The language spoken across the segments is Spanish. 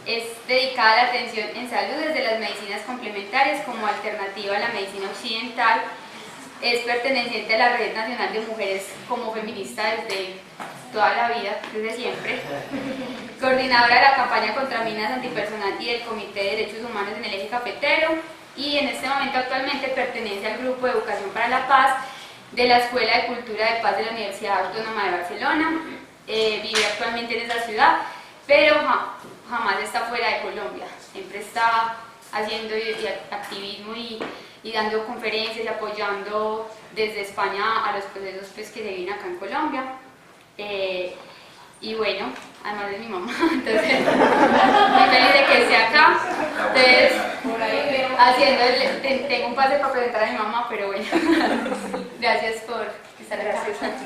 Es dedicada a la atención en salud desde las medicinas complementarias como alternativa a la medicina occidental. Es perteneciente a la Red Nacional de Mujeres como feminista desde toda la vida, desde siempre. Coordinadora de la campaña contra minas antipersonal y del Comité de Derechos Humanos en el Eje Cafetero, y en este momento actualmente pertenece al Grupo de Educación para la Paz de la Escuela de Cultura de Paz de la Universidad Autónoma de Barcelona. Vive actualmente en esa ciudad, pero jamás está fuera de Colombia. Siempre está haciendo activismo y dando conferencias y apoyando desde España a los procesos pues, que se viven acá en Colombia. Y bueno, además de mi mamá, entonces muy feliz de que esté acá. Entonces, tengo un pase para presentar a mi mamá, pero bueno, gracias por estar acá. Gracias a ti.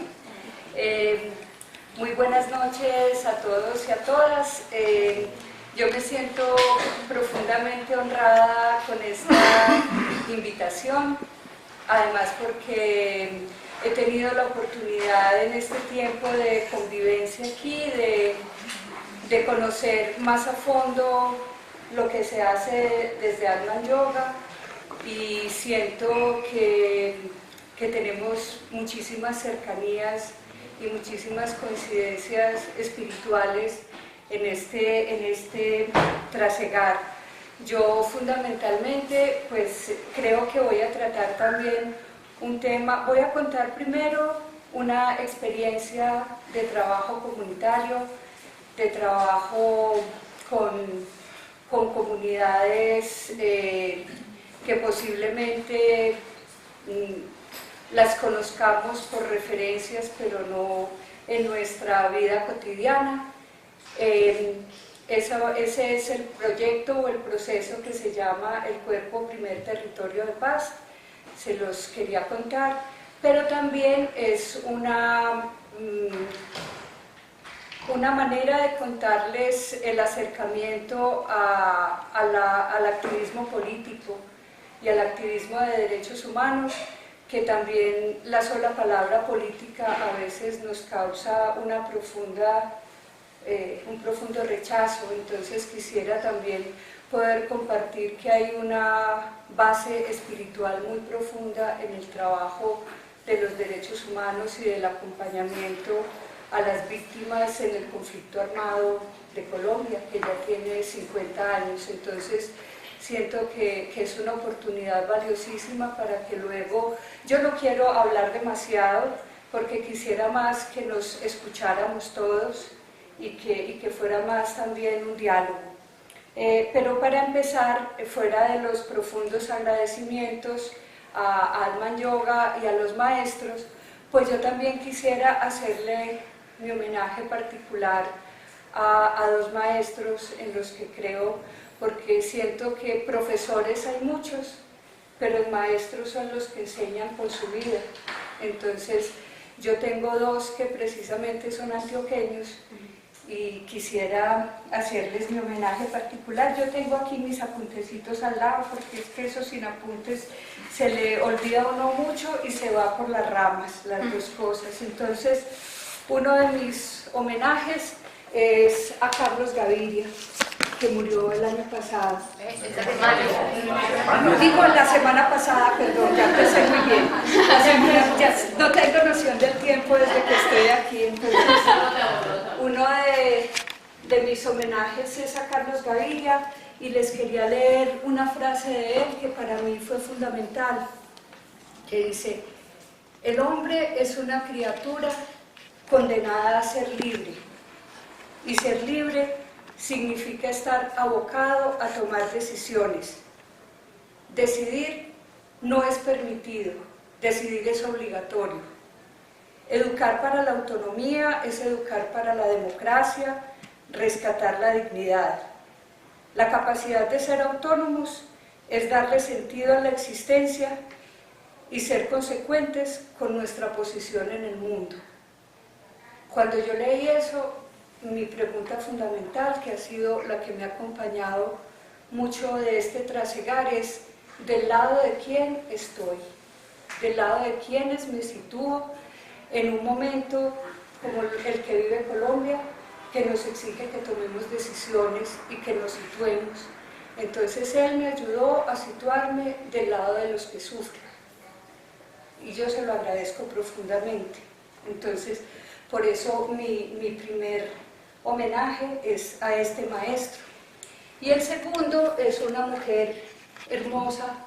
Muy buenas noches a todos y a todas. Yo me siento profundamente honrada con esta invitación, además porque he tenido la oportunidad en este tiempo de convivencia aquí, de conocer más a fondo lo que se hace desde Atman Yoga, y siento que tenemos muchísimas cercanías y muchísimas coincidencias espirituales en este trasegar. Yo fundamentalmente pues creo que voy a tratar también un tema, voy a contar primero una experiencia de trabajo comunitario, de trabajo con comunidades que posiblemente las conozcamos por referencias, pero no en nuestra vida cotidiana. Ese es el proyecto o el proceso que se llama El Cuerpo Primer Territorio de Paz. Se los quería contar, pero también es una manera de contarles el acercamiento al activismo político y al activismo de derechos humanos, que también la sola palabra política a veces nos causa un profundo rechazo. Entonces quisiera también poder compartir que hay una base espiritual muy profunda en el trabajo de los derechos humanos y del acompañamiento a las víctimas en el conflicto armado de Colombia, que ya tiene 50 años. Entonces siento que es una oportunidad valiosísima para que luego, yo no quiero hablar demasiado porque quisiera más que nos escucháramos todos y que fuera más también un diálogo. Pero para empezar, fuera de los profundos agradecimientos a Atman Yoga y a los maestros, pues yo también quisiera hacerle mi homenaje particular a dos maestros en los que creo, porque siento que profesores hay muchos, pero los maestros son los que enseñan con su vida. Entonces yo tengo dos que precisamente son antioqueños y quisiera hacerles mi homenaje particular. Yo tengo aquí mis apuntecitos al lado, porque es que eso sin apuntes se le olvida a uno mucho y se va por las ramas, las dos cosas. Entonces, uno de mis homenajes es a Carlos Gaviria, que murió el año pasado. Digo la semana pasada, perdón, ya empecé muy bien. Ya no tengo noción del tiempo desde que estoy aquí. Entonces, uno de mis homenajes es a Carlos Gaviria, y les quería leer una frase de él que para mí fue fundamental, que dice: el hombre es una criatura condenada a ser libre, y ser libre significa estar abocado a tomar decisiones. Decidir no es permitido, decidir es obligatorio. Educar para la autonomía es educar para la democracia, rescatar la dignidad. La capacidad de ser autónomos es darle sentido a la existencia y ser consecuentes con nuestra posición en el mundo. Cuando yo leí eso, mi pregunta fundamental, que ha sido la que me ha acompañado mucho de este trasegar, es: ¿del lado de quién estoy? ¿Del lado de quiénes me sitúo en un momento como el que vive Colombia, que nos exige que tomemos decisiones y que nos situemos. Entonces él me ayudó a situarme del lado de los que sufren y yo se lo agradezco profundamente. Entonces, por eso mi primer homenaje es a este maestro. Y el segundo es una mujer hermosa,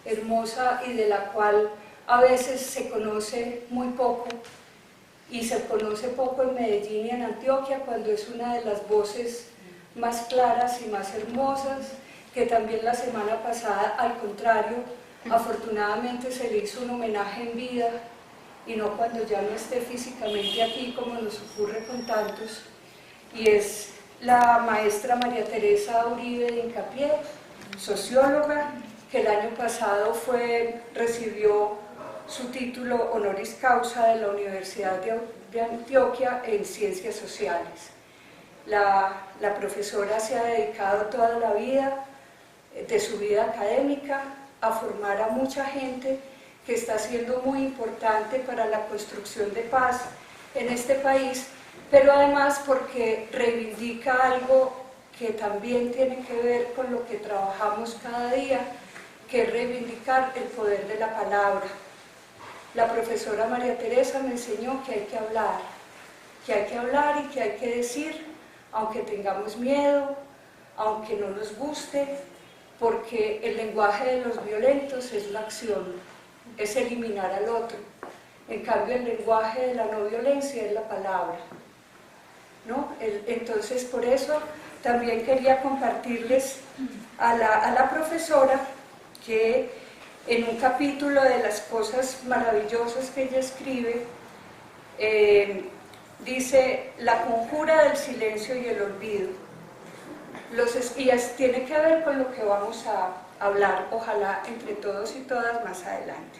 hermosa y de la cual a veces se conoce muy poco, y se conoce poco en Medellín y en Antioquia, cuando es una de las voces más claras y más hermosas, que también la semana pasada, al contrario, afortunadamente se le hizo un homenaje en vida, y no cuando ya no esté físicamente aquí, como nos ocurre con tantos, y es la maestra María Teresa Uribe de Hincapié, socióloga, que el año pasado recibió su título honoris causa de la Universidad de Antioquia en Ciencias Sociales. La profesora se ha dedicado toda la vida de su vida académica a formar a mucha gente que está siendo muy importante para la construcción de paz en este país, pero además porque reivindica algo que también tiene que ver con lo que trabajamos cada día, que es reivindicar el poder de la palabra. La profesora María Teresa me enseñó que hay que hablar y que hay que decir, aunque tengamos miedo, aunque no nos guste, porque el lenguaje de los violentos es la acción, es eliminar al otro. En cambio, el lenguaje de la no violencia es la palabra, ¿no? Entonces, por eso también quería compartirles a la profesora que en un capítulo de las cosas maravillosas que ella escribe, dice la conjura del silencio y el olvido. Y tiene que ver con lo que vamos a hablar, ojalá entre todos y todas más adelante.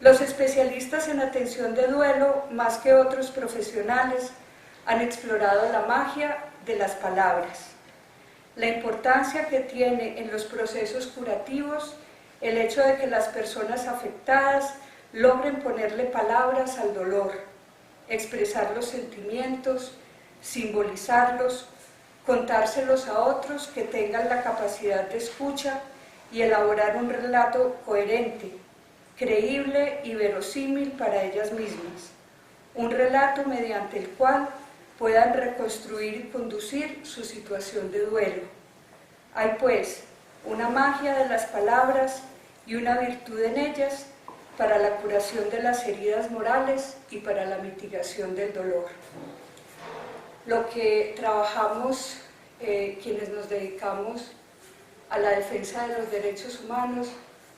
Los especialistas en atención de duelo, más que otros profesionales, han explorado la magia de las palabras, la importancia que tiene en los procesos curativos el hecho de que las personas afectadas logren ponerle palabras al dolor, expresar los sentimientos, simbolizarlos, contárselos a otros que tengan la capacidad de escucha y elaborar un relato coherente, creíble y verosímil para ellas mismas, un relato mediante el cual puedan reconstruir y conducir su situación de duelo. Hay pues una magia de las palabras y una virtud en ellas para la curación de las heridas morales y para la mitigación del dolor. Lo que trabajamos quienes nos dedicamos a la defensa de los derechos humanos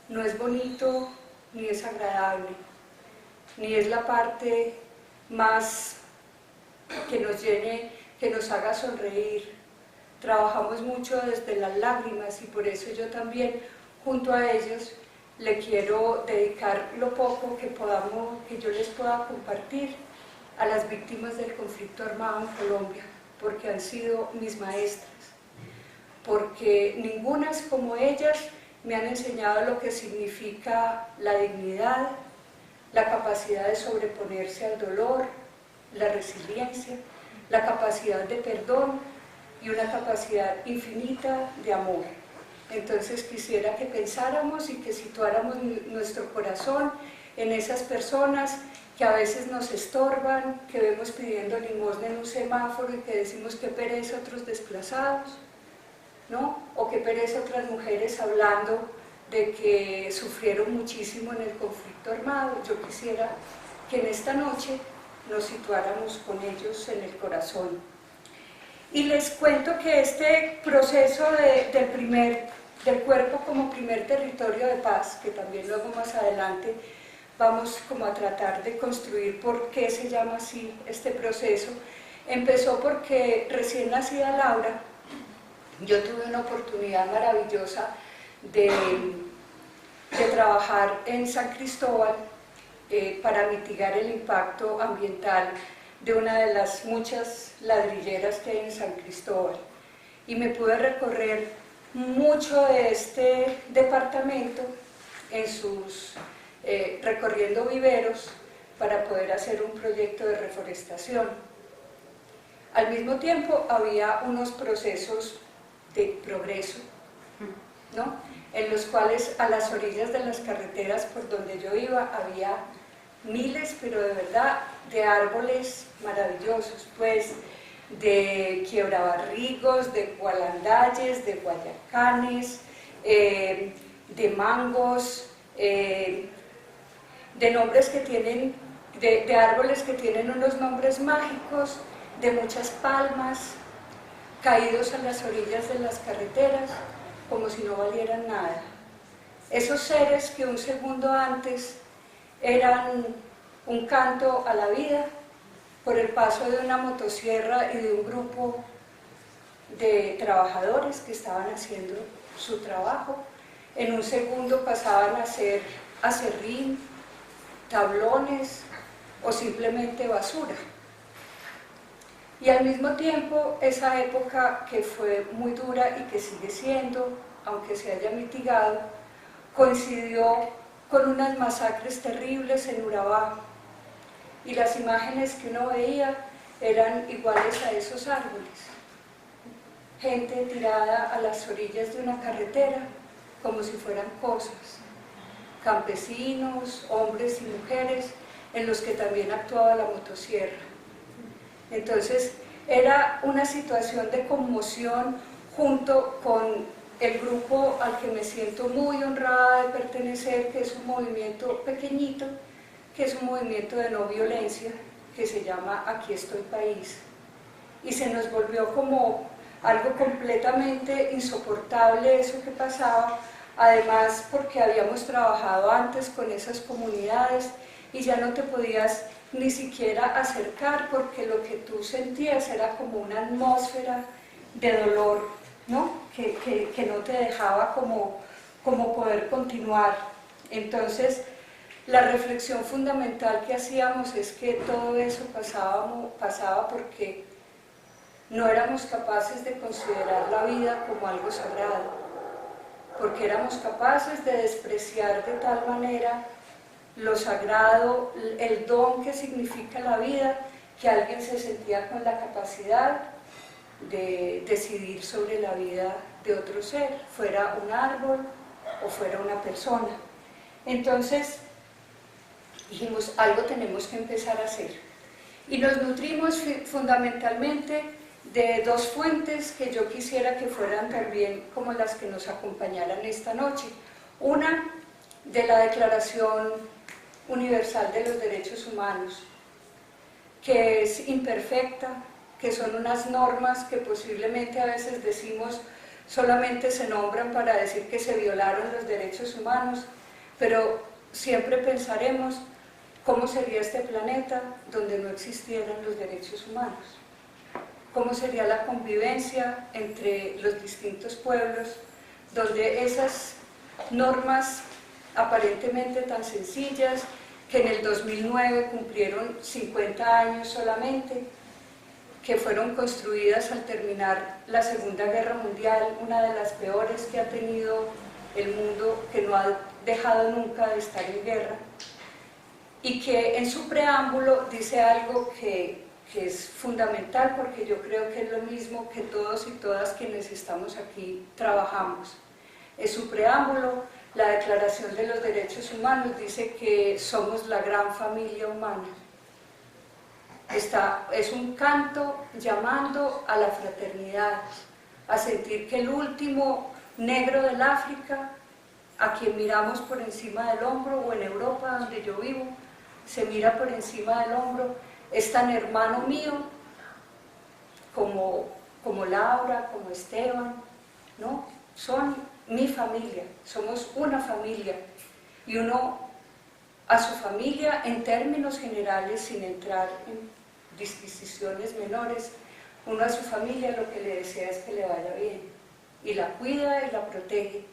no es bonito ni es agradable, ni es la parte más que nos llene, que nos haga sonreír. Trabajamos mucho desde las lágrimas y por eso yo también, junto a ellos, le quiero dedicar lo poco que yo les pueda compartir a las víctimas del conflicto armado en Colombia, porque han sido mis maestras, porque ningunas como ellas me han enseñado lo que significa la dignidad, la capacidad de sobreponerse al dolor, la resiliencia, la capacidad de perdón y una capacidad infinita de amor. Entonces quisiera que pensáramos y que situáramos nuestro corazón en esas personas que a veces nos estorban, que vemos pidiendo limosna en un semáforo y que decimos que pereza otros desplazados, ¿no? O que pereza otras mujeres hablando de que sufrieron muchísimo en el conflicto armado. Yo quisiera que en esta noche nos situáramos con ellos en el corazón. Y les cuento que este proceso del cuerpo como primer territorio de paz, que también luego más adelante vamos como a tratar de construir por qué se llama así este proceso, empezó porque recién nacida Laura, yo tuve una oportunidad maravillosa de trabajar en San Cristóbal para mitigar el impacto ambiental de una de las muchas ladrilleras que hay en San Cristóbal. Y me pude recorrer mucho de este departamento recorriendo viveros para poder hacer un proyecto de reforestación. Al mismo tiempo había unos procesos de progreso, ¿no? En los cuales a las orillas de las carreteras por donde yo iba había miles, pero de verdad, de árboles maravillosos, pues de quiebrabarrigos, de gualandayes, de guayacanes, de mangos, de nombres que tienen, de árboles que tienen unos nombres mágicos, de muchas palmas, caídos a las orillas de las carreteras, como si no valieran nada. Esos seres que un segundo antes eran un canto a la vida, por el paso de una motosierra y de un grupo de trabajadores que estaban haciendo su trabajo, en un segundo pasaban a ser acerrín, tablones o simplemente basura. Y al mismo tiempo, esa época que fue muy dura y que sigue siendo, aunque se haya mitigado, coincidió con unas masacres terribles en Urabá. Y las imágenes que uno veía eran iguales a esos árboles. Gente tirada a las orillas de una carretera como si fueran cosas. Campesinos, hombres y mujeres, en los que también actuaba la motosierra. Entonces era una situación de conmoción junto con el grupo al que me siento muy honrada de pertenecer, que es un movimiento pequeñito, que es un movimiento de no violencia, que se llama Aquí Estoy País. Y se nos volvió como algo completamente insoportable eso que pasaba, además porque habíamos trabajado antes con esas comunidades y ya no te podías ni siquiera acercar porque lo que tú sentías era como una atmósfera de dolor, ¿no? Que no te dejaba como poder continuar. Entonces, la reflexión fundamental que hacíamos es que todo eso pasaba porque no éramos capaces de considerar la vida como algo sagrado, porque éramos capaces de despreciar de tal manera lo sagrado, el don que significa la vida, que alguien se sentía con la capacidad de decidir sobre la vida de otro ser, fuera un árbol o fuera una persona. Entonces dijimos, algo tenemos que empezar a hacer. Y nos nutrimos fundamentalmente de dos fuentes que yo quisiera que fueran también como las que nos acompañaran esta noche. Una, de la Declaración Universal de los Derechos Humanos, que es imperfecta, que son unas normas que posiblemente a veces decimos solamente se nombran para decir que se violaron los derechos humanos, pero siempre pensaremos cómo sería este planeta donde no existieran los derechos humanos, cómo sería la convivencia entre los distintos pueblos, donde esas normas aparentemente tan sencillas, que en el 2009 cumplieron 50 años solamente, que fueron construidas al terminar la Segunda Guerra Mundial, una de las peores que ha tenido el mundo, que no ha dejado nunca de estar en guerra, y que en su preámbulo dice algo que es fundamental, porque yo creo que es lo mismo que todos y todas quienes estamos aquí trabajamos. En su preámbulo, la Declaración de los Derechos Humanos dice que somos la gran familia humana. Es un canto llamando a la fraternidad, a sentir que el último negro del África, a quien miramos por encima del hombro, o en Europa donde yo vivo, se mira por encima del hombro, es tan hermano mío como Laura, como Esteban, ¿no? Son mi familia, somos una familia, y uno a su familia en términos generales, sin entrar en disquisiciones menores, uno a su familia lo que le desea es que le vaya bien, y la cuida y la protege.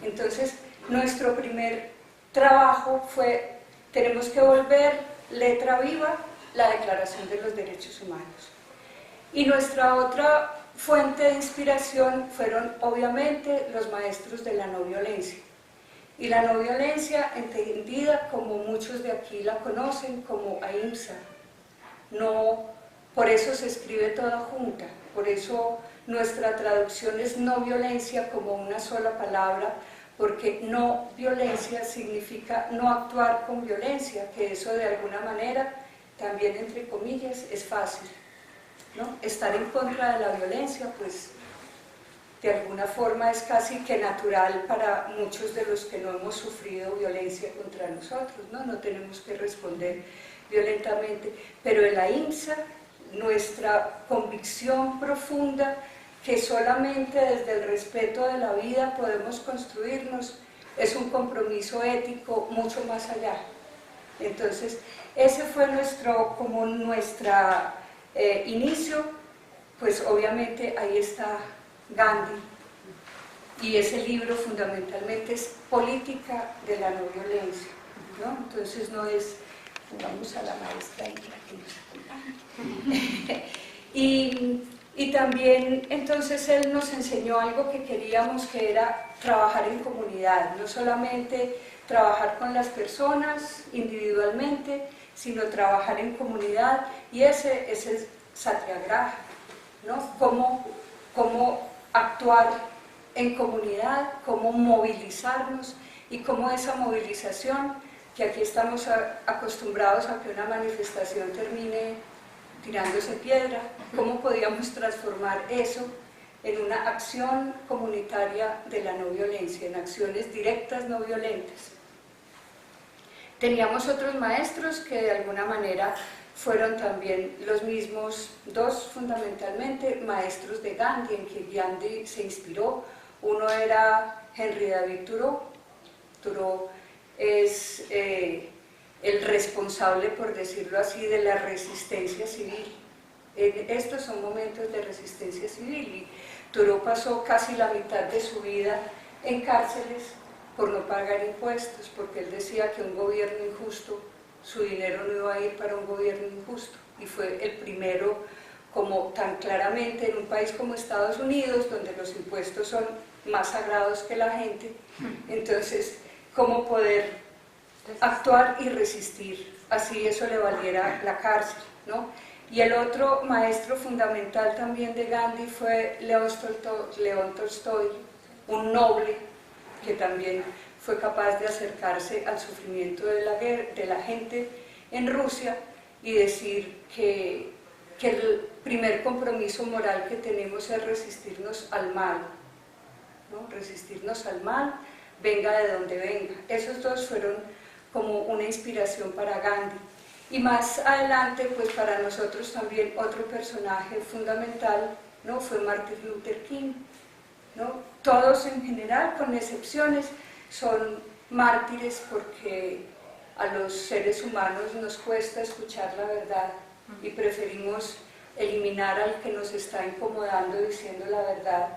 Entonces, nuestro primer trabajo fue, tenemos que volver letra viva la Declaración de los Derechos Humanos. Y nuestra otra fuente de inspiración fueron obviamente los maestros de la no violencia. Y la no violencia entendida como muchos de aquí la conocen como AIMSA, no Por eso se escribe toda junta, por eso nuestra traducción es no violencia como una sola palabra, porque no violencia significa no actuar con violencia, que eso de alguna manera, también entre comillas, es fácil, ¿no? Estar en contra de la violencia, pues de alguna forma es casi que natural para muchos de los que no hemos sufrido violencia contra nosotros, ¿no? No tenemos que responder violentamente, pero en la IMSA, nuestra convicción profunda que solamente desde el respeto de la vida podemos construirnos, es un compromiso ético mucho más allá. Entonces, ese fue nuestro inicio, pues obviamente ahí está Gandhi, y ese libro fundamentalmente es política de la no violencia, ¿no? Entonces no es, vamos a la maestra que nos acompaña. Y también entonces él nos enseñó algo que queríamos, que era trabajar en comunidad, no solamente trabajar con las personas individualmente, sino trabajar en comunidad, y ese es el satyagraha, ¿no? Cómo actuar en comunidad, cómo movilizarnos, y cómo esa movilización, que aquí estamos acostumbrados a que una manifestación termine tirándose piedra, cómo podíamos transformar eso en una acción comunitaria de la no violencia, en acciones directas no violentas. Teníamos otros maestros que de alguna manera fueron también los mismos, dos fundamentalmente maestros de Gandhi, en que Gandhi se inspiró. Uno era Henry David Thoreau. Thoreau es el responsable, por decirlo así, de la resistencia civil. Estos son momentos de resistencia civil, y Thoreau pasó casi la mitad de su vida en cárceles por no pagar impuestos, porque él decía que un gobierno injusto, su dinero no iba a ir para un gobierno injusto, y fue el primero, como tan claramente en un país como Estados Unidos, donde los impuestos son más sagrados que la gente, entonces cómo poder actuar y resistir, así eso le valiera la cárcel, ¿no? Y el otro maestro fundamental también de Gandhi fue León Tolstoy, un noble que también fue capaz de acercarse al sufrimiento de la gente en Rusia y decir que el primer compromiso moral que tenemos es resistirnos al mal, ¿no? Resistirnos al mal, venga de donde venga. Esos dos fueron como una inspiración para Gandhi. Y más adelante, pues para nosotros también otro personaje fundamental, ¿no? Fue Martin Luther King, ¿no? Todos en general, con excepciones, son mártires porque a los seres humanos nos cuesta escuchar la verdad y preferimos eliminar al que nos está incomodando diciendo la verdad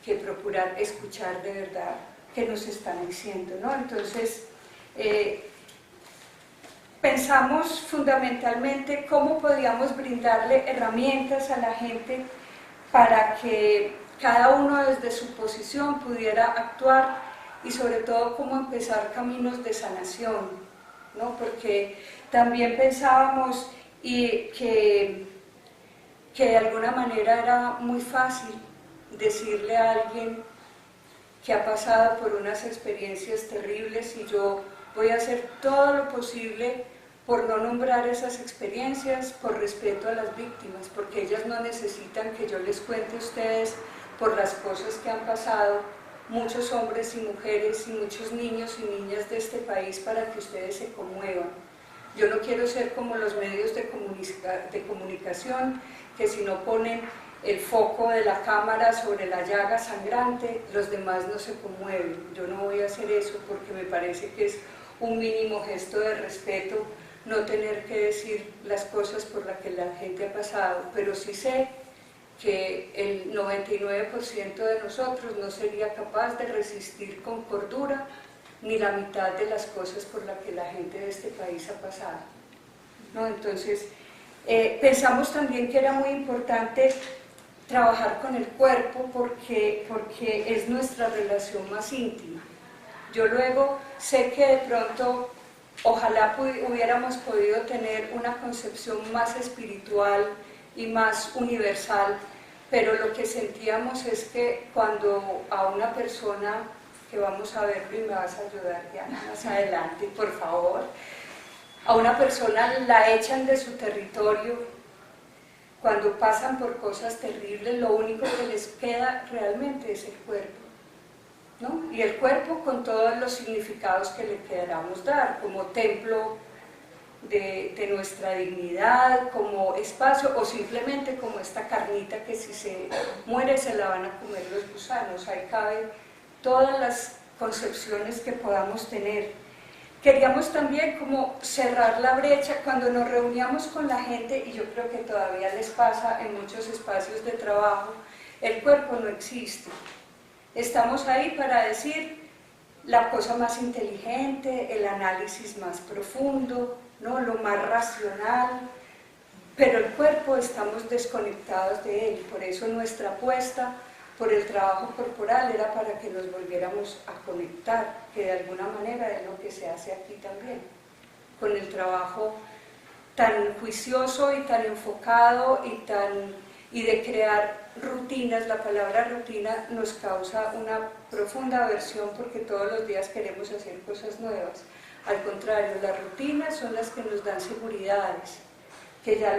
que procurar escuchar de verdad qué nos están diciendo, ¿no? Entonces, pensamos fundamentalmente cómo podíamos brindarle herramientas a la gente para que cada uno desde su posición pudiera actuar, y sobre todo cómo empezar caminos de sanación, ¿no? Porque también pensábamos que de alguna manera era muy fácil decirle a alguien que ha pasado por unas experiencias terribles, y yo voy a hacer todo lo posible por no nombrar esas experiencias, por respeto a las víctimas, porque ellas no necesitan que yo les cuente a ustedes por las cosas que han pasado muchos hombres y mujeres y muchos niños y niñas de este país para que ustedes se conmuevan. Yo no quiero ser como los medios de comunicación, que si no ponen el foco de la cámara sobre la llaga sangrante, los demás no se conmueven. Yo no voy a hacer eso porque me parece que es un mínimo gesto de respeto no tener que decir las cosas por las que la gente ha pasado, pero sí sé que el 99% de nosotros no sería capaz de resistir con cordura ni la mitad de las cosas por las que la gente de este país ha pasado, ¿no? Entonces, pensamos también que era muy importante trabajar con el cuerpo porque es nuestra relación más íntima. Yo luego sé que de pronto ojalá hubiéramos podido tener una concepción más espiritual y más universal, pero lo que sentíamos es que cuando a una persona, que vamos a verlo y me vas a ayudar ya más adelante, por favor, a una persona la echan de su territorio, cuando pasan por cosas terribles, lo único que les queda realmente es el cuerpo, ¿no? Y el cuerpo con todos los significados que le queramos dar, como templo de nuestra dignidad, como espacio, o simplemente como esta carnita que si se muere se la van a comer los gusanos. Ahí caben todas las concepciones que podamos tener. Queríamos también como cerrar la brecha cuando nos reuníamos con la gente, y yo creo que todavía les pasa en muchos espacios de trabajo, el cuerpo no existe. Estamos ahí para decir la cosa más inteligente, el análisis más profundo, ¿no? Lo más racional, pero el cuerpo estamos desconectados de él. Por eso nuestra apuesta por el trabajo corporal era para que nos volviéramos a conectar, que de alguna manera es lo que se hace aquí también, con el trabajo tan juicioso y tan enfocado y de crear rutinas. La palabra rutina nos causa una profunda aversión porque todos los días queremos hacer cosas nuevas. Al contrario, las rutinas son las que nos dan seguridades, que ya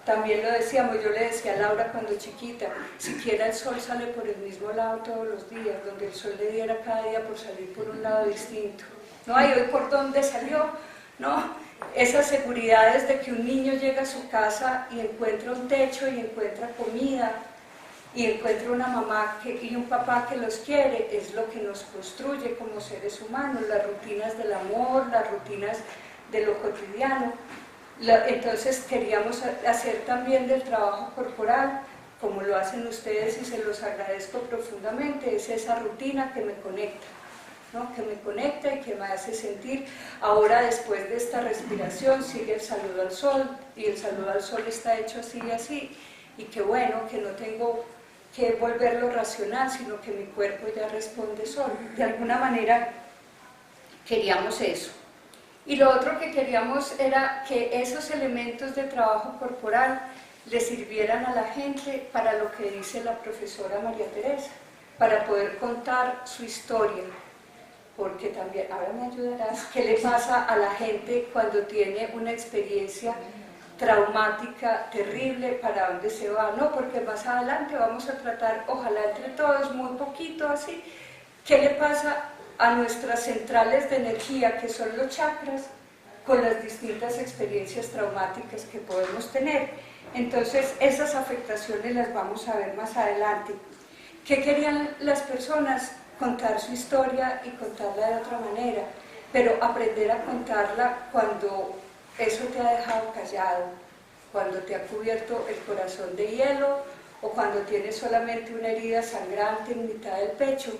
también lo decíamos, yo le decía a Laura cuando chiquita, siquiera el sol sale por el mismo lado todos los días, donde el sol le diera cada día por salir por un lado distinto. No hay hoy por dónde salió, ¿no? Esas seguridades de que un niño llega a su casa y encuentra un techo y encuentra comida y encuentra una mamá y un papá que los quiere, es lo que nos construye como seres humanos, las rutinas del amor, las rutinas de lo cotidiano. Entonces queríamos hacer también del trabajo corporal, como lo hacen ustedes y se los agradezco profundamente, es esa rutina que me conecta, ¿no? Que me conecta y que me hace sentir. Ahora, después de esta respiración, sigue el saludo al sol, y el saludo al sol está hecho así y así, y qué bueno que no tengo que volverlo racional, sino que mi cuerpo ya responde solo. De alguna manera queríamos eso. Y lo otro que queríamos era que esos elementos de trabajo corporal le sirvieran a la gente para lo que dice la profesora María Teresa, para poder contar su historia. Porque también, ahora me ayudarás, ¿qué le pasa a la gente cuando tiene una experiencia traumática, terrible? ¿Para dónde se va? No, porque más adelante vamos a tratar, ojalá entre todos, muy poquito así, ¿qué le pasa a nuestras centrales de energía, que son los chakras, con las distintas experiencias traumáticas que podemos tener? Entonces, esas afectaciones las vamos a ver más adelante. ¿Qué querían las personas? Contar su historia y contarla de otra manera, pero aprender a contarla cuando eso te ha dejado callado, cuando te ha cubierto el corazón de hielo o cuando tienes solamente una herida sangrante en mitad del pecho,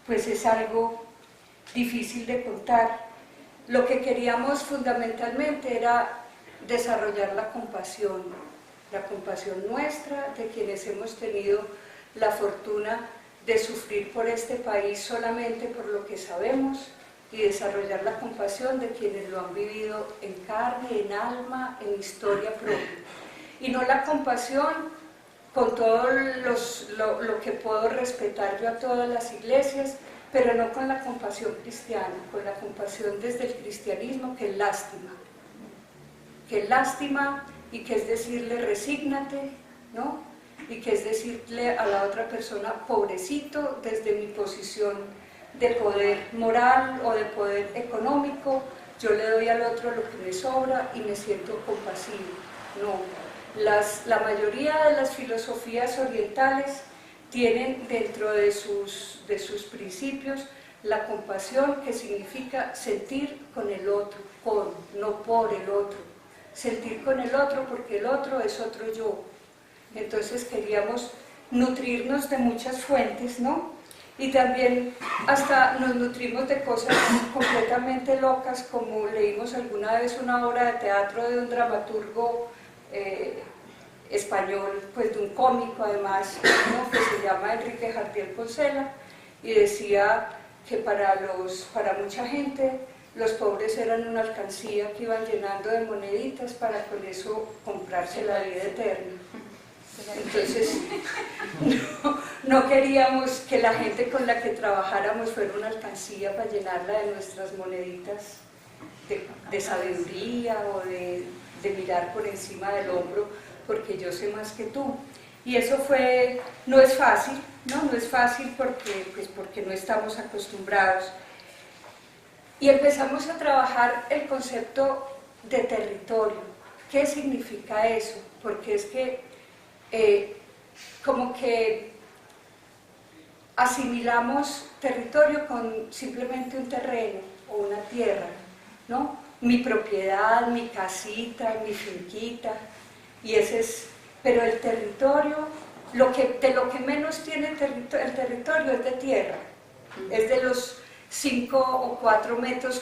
pues es algo difícil de contar. Lo que queríamos fundamentalmente era desarrollar la compasión nuestra, de quienes hemos tenido la fortuna de sufrir por este país solamente por lo que sabemos, y desarrollar la compasión de quienes lo han vivido en carne, en alma, en historia propia. Y no la compasión con todo lo que puedo respetar yo a todas las iglesias, pero no con la compasión cristiana, con la compasión desde el cristianismo, que es lástima y que es decirle resígnate, ¿no? Y que es decirle a la otra persona pobrecito desde mi posición de poder moral o de poder económico, yo le doy al otro lo que me sobra y me siento compasivo. No, la mayoría de las filosofías orientales tienen dentro de sus principios la compasión, que significa sentir con el otro, no por el otro, sentir con el otro porque el otro es otro yo. Entonces queríamos nutrirnos de muchas fuentes, ¿no? Y también hasta nos nutrimos de cosas completamente locas, como leímos alguna vez una obra de teatro de un dramaturgo español, pues de un cómico además, ¿no? Que se llama Enrique Jardiel Poncela, y decía que para mucha gente los pobres eran una alcancía que iban llenando de moneditas para con eso comprarse la vida eterna. Entonces, no queríamos que la gente con la que trabajáramos fuera una alcancía para llenarla de nuestras moneditas de sabiduría o de mirar por encima del hombro, porque yo sé más que tú. Y eso no es fácil, no es fácil porque no estamos acostumbrados. Y empezamos a trabajar el concepto de territorio. ¿Qué significa eso? Porque es que como que asimilamos territorio con simplemente un terreno o una tierra, ¿no? Mi propiedad, mi casita, mi finquita, y ese es, pero el territorio, de lo que menos tiene el territorio es de tierra, es de los 5 o 4 metros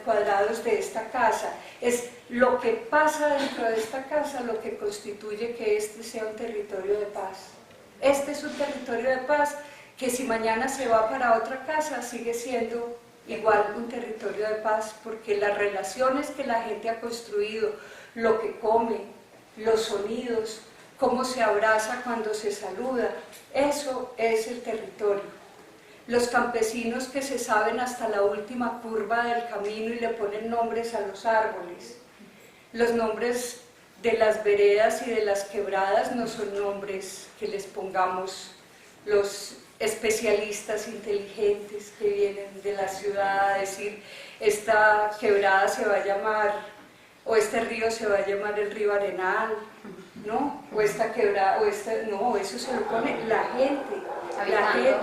cuadrados de esta casa, es lo que pasa dentro de esta casa lo que constituye que este sea un territorio de paz. Este es un territorio de paz que si mañana se va para otra casa sigue siendo igual un territorio de paz, porque las relaciones que la gente ha construido, lo que come, los sonidos, cómo se abraza cuando se saluda, eso es el territorio. Los campesinos que se saben hasta la última curva del camino y le ponen nombres a los árboles. Los nombres de las veredas y de las quebradas no son nombres que les pongamos los especialistas inteligentes que vienen de la ciudad a decir esta quebrada se va a llamar, o este río se va a llamar el río Arenal, ¿no? O esta quebrada, no, eso se lo pone la gente.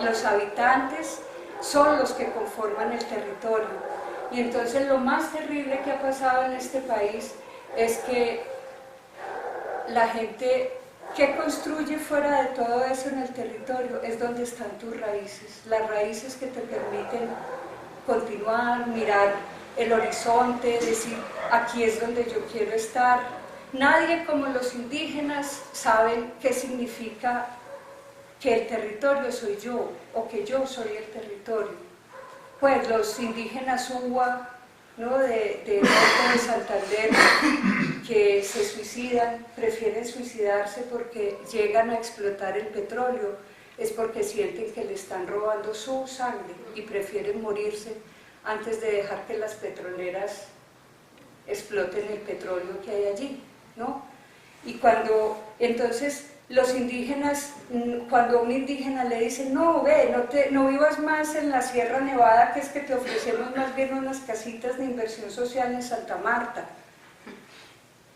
Los habitantes son los que conforman el territorio. Y entonces lo más terrible que ha pasado en este país es que la gente que construye fuera de todo eso en el territorio es donde están tus raíces, las raíces que te permiten continuar, mirar el horizonte, decir aquí es donde yo quiero estar. Nadie como los indígenas saben qué significa que el territorio soy yo, o que yo soy el territorio. Pues los indígenas Uwa, ¿no? de Santander, que se suicidan, prefieren suicidarse porque llegan a explotar el petróleo, es porque sienten que le están robando su sangre y prefieren morirse antes de dejar que las petroleras exploten el petróleo que hay allí, ¿no? Y entonces los indígenas, cuando a un indígena le dicen, no, ve, no vivas más en la Sierra Nevada, que es que te ofrecemos más bien unas casitas de inversión social en Santa Marta.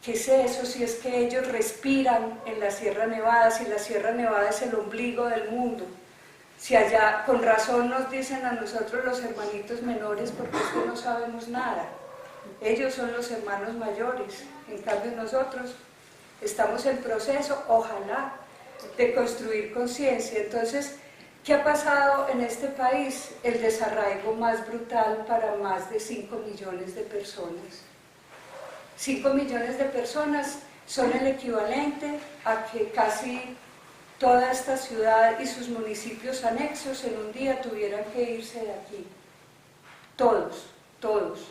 ¿Qué es eso? Si es que ellos respiran en la Sierra Nevada, si la Sierra Nevada es el ombligo del mundo. Si allá, con razón nos dicen a nosotros los hermanitos menores, porque es que no sabemos nada. Ellos son los hermanos mayores, en cambio nosotros estamos en proceso, ojalá, de construir conciencia. Entonces, ¿qué ha pasado en este país? El desarraigo más brutal para más de 5 millones de personas. 5 millones de personas son el equivalente a que casi toda esta ciudad y sus municipios anexos en un día tuvieran que irse de aquí. Todos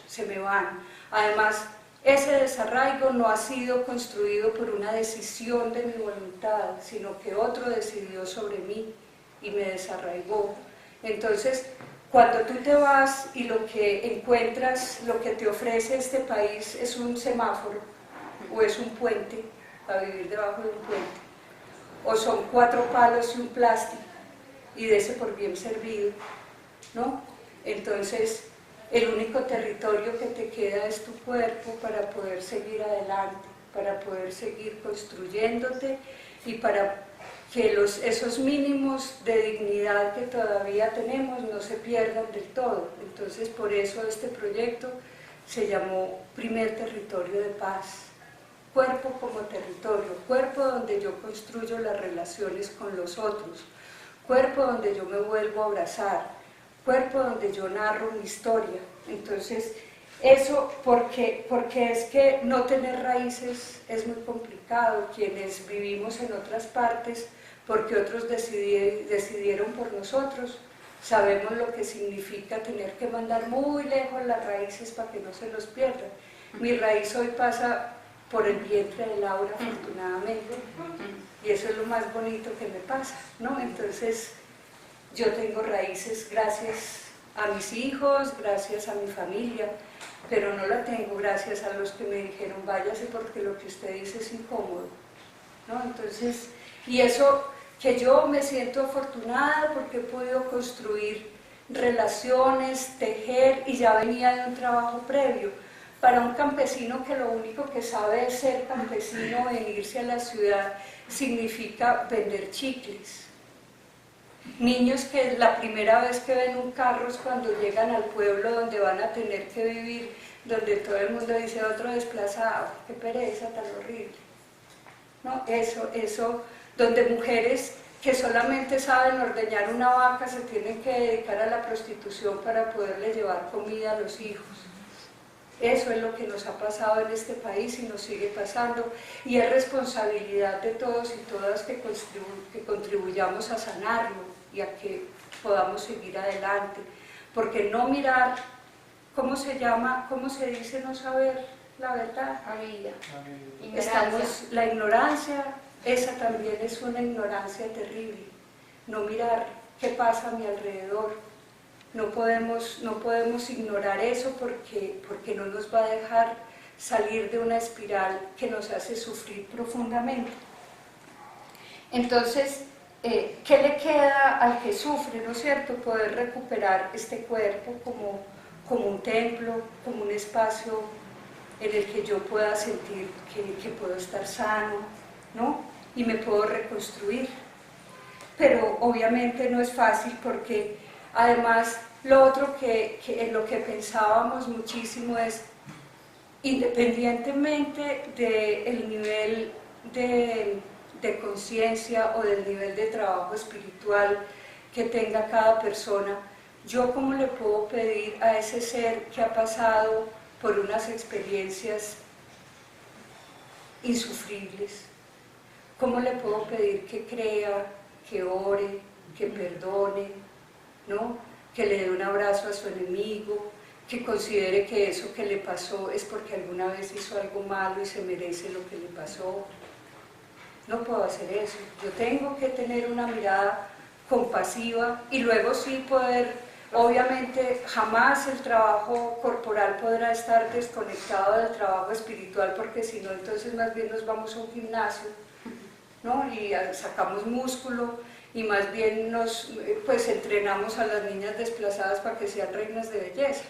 se me van. Además, ese desarraigo no ha sido construido por una decisión de mi voluntad, sino que otro decidió sobre mí y me desarraigó. Entonces, cuando tú te vas y lo que encuentras, lo que te ofrece este país es un semáforo o es un puente, para vivir debajo de un puente, o son 4 palos y un plástico, y de ese por bien servido, ¿no? Entonces, el único territorio que te queda es tu cuerpo para poder seguir adelante, para poder seguir construyéndote y para que esos mínimos de dignidad que todavía tenemos no se pierdan del todo. Entonces, por eso este proyecto se llamó Primer Territorio de Paz. Cuerpo como territorio, cuerpo donde yo construyo las relaciones con los otros, cuerpo donde yo me vuelvo a abrazar, cuerpo donde yo narro mi historia. Entonces, eso porque es que no tener raíces es muy complicado. Quienes vivimos en otras partes, porque otros decidieron por nosotros, sabemos lo que significa tener que mandar muy lejos las raíces para que no se los pierdan. Mi raíz hoy pasa por el vientre de Laura, afortunadamente, y eso es lo más bonito que me pasa, ¿no? Entonces, yo tengo raíces gracias a mis hijos, gracias a mi familia, pero no la tengo gracias a los que me dijeron váyase porque lo que usted dice es incómodo, ¿no? Entonces, y eso que yo me siento afortunada porque he podido construir relaciones, tejer, y ya venía de un trabajo previo. Para un campesino que lo único que sabe es ser campesino, venirse a la ciudad, significa vender chicles. Niños que la primera vez que ven un carro es cuando llegan al pueblo donde van a tener que vivir, donde todo el mundo dice otro desplazado, qué pereza tan horrible. ¿No? Eso, donde mujeres que solamente saben ordeñar una vaca se tienen que dedicar a la prostitución para poderle llevar comida a los hijos. Eso es lo que nos ha pasado en este país y nos sigue pasando, y es responsabilidad de todos y todas que contribuyamos a sanarlo y a que podamos seguir adelante, porque no mirar, ¿cómo se dice no saber la verdad? La ignorancia, esa también es una ignorancia terrible, no mirar qué pasa a mi alrededor. No podemos ignorar eso porque no nos va a dejar salir de una espiral que nos hace sufrir profundamente. Entonces, ¿qué le queda al que sufre, no es cierto? Poder recuperar este cuerpo como un templo, como un espacio en el que yo pueda sentir que puedo estar sano, ¿no? Y me puedo reconstruir. Pero obviamente no es fácil porque además lo otro que en lo que pensábamos muchísimo es, independientemente del nivel de conciencia o del nivel de trabajo espiritual que tenga cada persona, yo cómo le puedo pedir a ese ser que ha pasado por unas experiencias insufribles, cómo le puedo pedir que crea, que ore, que perdone, ¿no? Que le dé un abrazo a su enemigo, que considere que eso que le pasó es porque alguna vez hizo algo malo y se merece lo que le pasó. No puedo hacer eso. Yo tengo que tener una mirada compasiva y luego sí poder, obviamente jamás el trabajo corporal podrá estar desconectado del trabajo espiritual, porque si no entonces más bien nos vamos a un gimnasio, ¿no? Y sacamos músculo y más bien pues entrenamos a las niñas desplazadas para que sean reinas de belleza.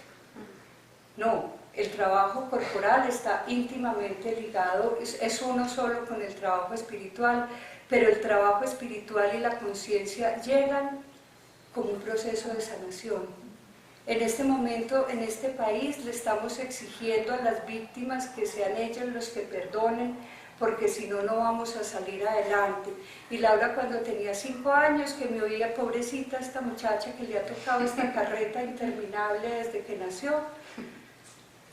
No, el trabajo corporal está íntimamente ligado, es uno solo con el trabajo espiritual, pero el trabajo espiritual y la conciencia llegan como un proceso de sanación. En este momento, en este país, le estamos exigiendo a las víctimas que sean ellas los que perdonen, porque si no, no vamos a salir adelante. Y Laura, cuando tenía 5 años, que me oía, pobrecita esta muchacha que le ha tocado esta carreta interminable desde que nació,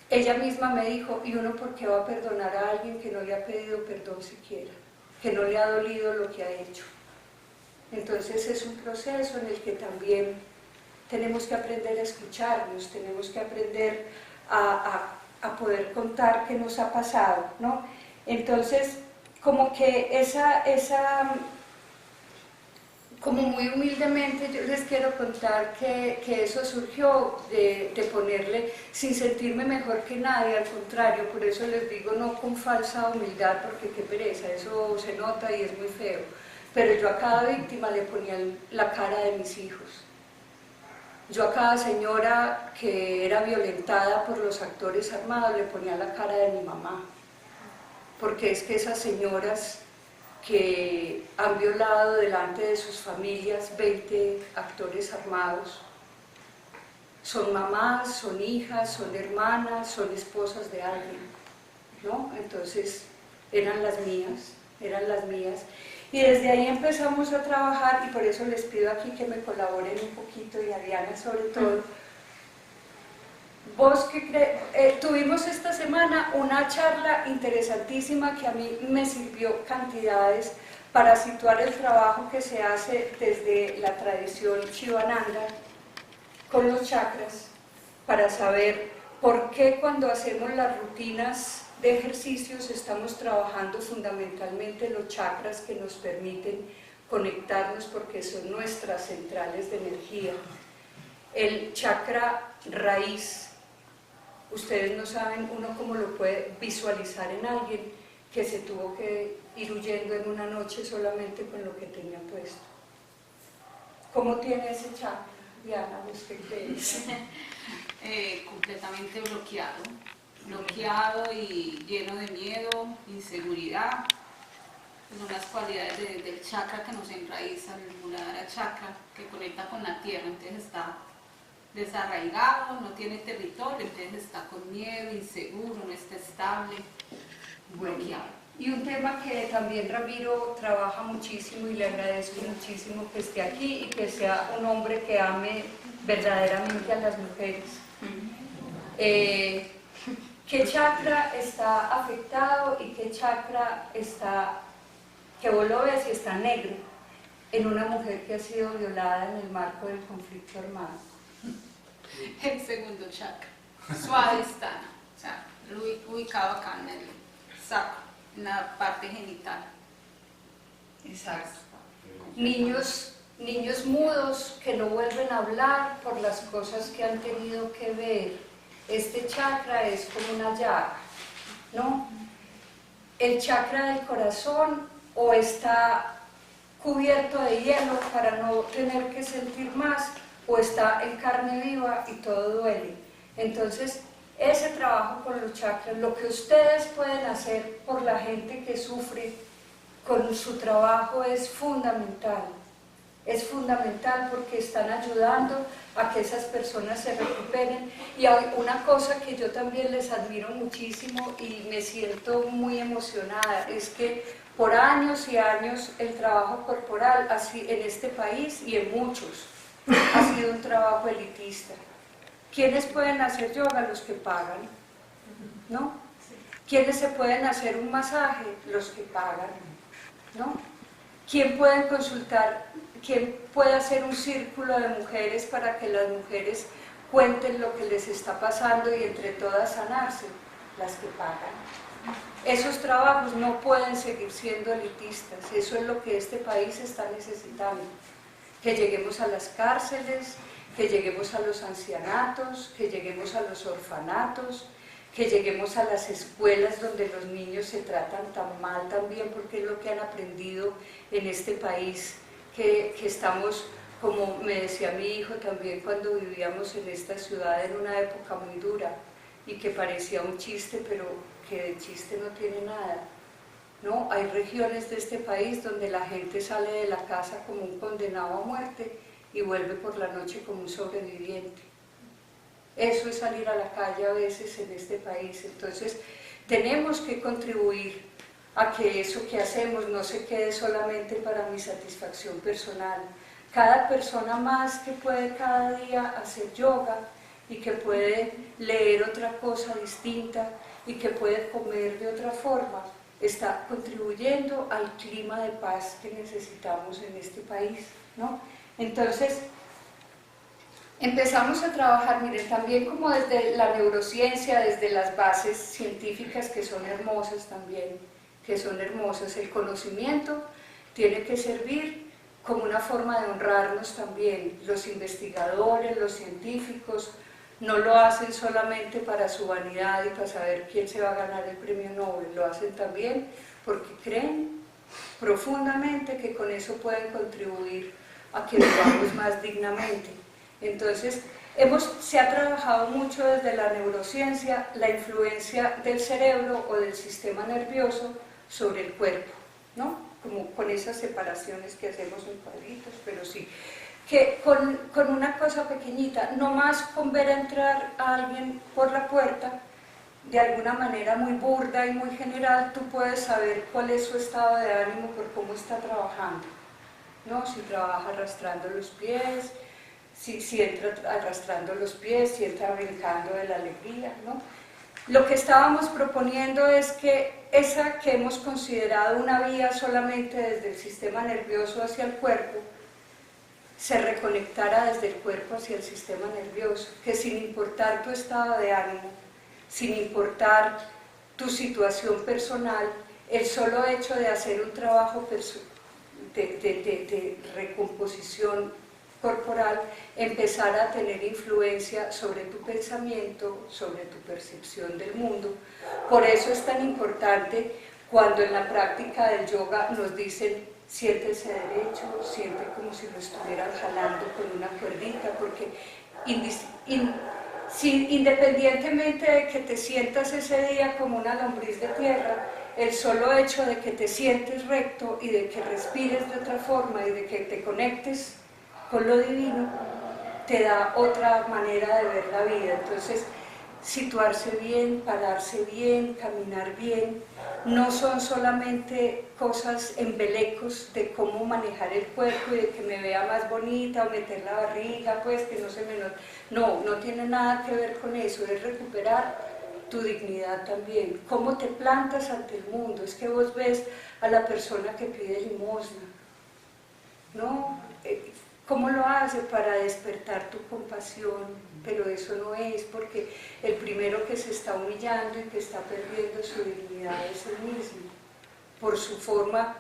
ella misma me dijo, ¿y uno por qué va a perdonar a alguien que no le ha pedido perdón siquiera? Que no le ha dolido lo que ha hecho. Entonces es un proceso en el que también tenemos que aprender a escucharnos, tenemos que aprender a poder contar qué nos ha pasado, ¿no? Entonces, como que como muy humildemente yo les quiero contar que eso surgió de ponerle, sin sentirme mejor que nadie, al contrario, por eso les digo no con falsa humildad, porque qué pereza, eso se nota y es muy feo, pero yo a cada víctima le ponía la cara de mis hijos. Yo a cada señora que era violentada por los actores armados le ponía la cara de mi mamá, porque es que esas señoras que han violado delante de sus familias 20 actores armados, son mamás, son hijas, son hermanas, son esposas de alguien, ¿no? Entonces eran las mías. Y desde ahí empezamos a trabajar, y por eso les pido aquí que me colaboren un poquito, y a Diana sobre todo. ¿Vos qué crees? Tuvimos esta semana una charla interesantísima que a mí me sirvió cantidades para situar el trabajo que se hace desde la tradición Shivananda, con los chakras para saber por qué cuando hacemos las rutinas de ejercicios estamos trabajando fundamentalmente los chakras que nos permiten conectarnos porque son nuestras centrales de energía. El chakra raíz, ustedes no saben uno cómo lo puede visualizar en alguien que se tuvo que ir huyendo en una noche solamente con lo que tenía puesto. ¿Cómo tiene ese chakra, Diana? ¿Usted qué es? Completamente bloqueado y lleno de miedo, inseguridad. Son las cualidades del chakra que nos enraiza, el Muladhara chakra, que conecta con la tierra, entonces está desarraigado, no tiene territorio, entonces está con miedo, inseguro, no está estable, bloqueado. Y un tema que también Ramiro trabaja muchísimo y le agradezco muchísimo que esté aquí y que sea un hombre que ame verdaderamente a las mujeres. ¿Qué chakra está afectado y qué chakra está, que vos lo ves y está negro en una mujer que ha sido violada en el marco del conflicto armado? El segundo chakra, Swadhisthana, o sea, ubicado acá en el sacro, en la parte genital. Exacto. Niños mudos que no vuelven a hablar por las cosas que han tenido que ver. Este chakra es como una llaga, ¿no? El chakra del corazón o está cubierto de hielo para no tener que sentir más, o está en carne viva y todo duele. Entonces, ese trabajo con los chakras, lo que ustedes pueden hacer por la gente que sufre con su trabajo es fundamental. Es fundamental porque están ayudando a que esas personas se recuperen. Y hay una cosa que yo también les admiro muchísimo y me siento muy emocionada, es que por años y años el trabajo corporal así en este país y en muchos ha sido un trabajo elitista. ¿Quiénes pueden hacer yoga? Los que pagan, ¿no? ¿Quiénes se pueden hacer un masaje? Los que pagan, ¿no? ¿Quién puede consultar? ¿Quién puede hacer un círculo de mujeres para que las mujeres cuenten lo que les está pasando y entre todas sanarse? Las que pagan. Esos trabajos no pueden seguir siendo elitistas, eso es lo que este país está necesitando. Que lleguemos a las cárceles, que lleguemos a los ancianatos, que lleguemos a los orfanatos, que lleguemos a las escuelas donde los niños se tratan tan mal también, porque es lo que han aprendido en este país, que estamos, como me decía mi hijo también cuando vivíamos en esta ciudad en una época muy dura, y que parecía un chiste, pero que de chiste no tiene nada. ¿No? Hay regiones de este país donde la gente sale de la casa como un condenado a muerte y vuelve por la noche como un sobreviviente. Eso es salir a la calle a veces en este país. Entonces, tenemos que contribuir a que eso que hacemos no se quede solamente para mi satisfacción personal. Cada persona más que puede cada día hacer yoga y que puede leer otra cosa distinta y que puede comer de otra forma, está contribuyendo al clima de paz que necesitamos en este país, ¿no? Entonces, empezamos a trabajar, miren, también como desde la neurociencia, desde las bases científicas que son hermosas también, que son hermosas. El conocimiento tiene que servir como una forma de honrarnos también. Los investigadores, los científicos, no lo hacen solamente para su vanidad y para saber quién se va a ganar el premio Nobel, lo hacen también porque creen profundamente que con eso pueden contribuir a que vivamos más dignamente. Entonces, se ha trabajado mucho desde la neurociencia la influencia del cerebro o del sistema nervioso sobre el cuerpo, ¿no? Como con esas separaciones que hacemos en cuadritos, pero sí. Que con una cosa pequeñita, no más con ver entrar a alguien por la puerta, de alguna manera muy burda y muy general, tú puedes saber cuál es su estado de ánimo por cómo está trabajando, ¿no? Si trabaja arrastrando los pies, si entra arrastrando los pies, si entra brincando de la alegría, ¿no? Lo que estábamos proponiendo es que esa que hemos considerado una vía solamente desde el sistema nervioso hacia el cuerpo, se reconectara desde el cuerpo hacia el sistema nervioso, que sin importar tu estado de ánimo, sin importar tu situación personal, el solo hecho de hacer un trabajo de recomposición corporal empezara a tener influencia sobre tu pensamiento, sobre tu percepción del mundo. Por eso es tan importante cuando en la práctica del yoga nos dicen siéntese derecho, siente como si lo estuvieran jalando con una cuerdita, porque independientemente de que te sientas ese día como una lombriz de tierra, el solo hecho de que te sientes recto y de que respires de otra forma y de que te conectes con lo divino, te da otra manera de ver la vida. Entonces, situarse bien, pararse bien, caminar bien, no son solamente cosas embelecos de cómo manejar el cuerpo y de que me vea más bonita o meter la barriga, pues que no se me note. No tiene nada que ver con eso, es recuperar tu dignidad también. Cómo te plantas ante el mundo, es que vos ves a la persona que pide limosna, ¿no? ¿Cómo lo hace? Para despertar tu compasión, pero eso no es, porque el primero que se está humillando y que está perdiendo su dignidad es él mismo, por su forma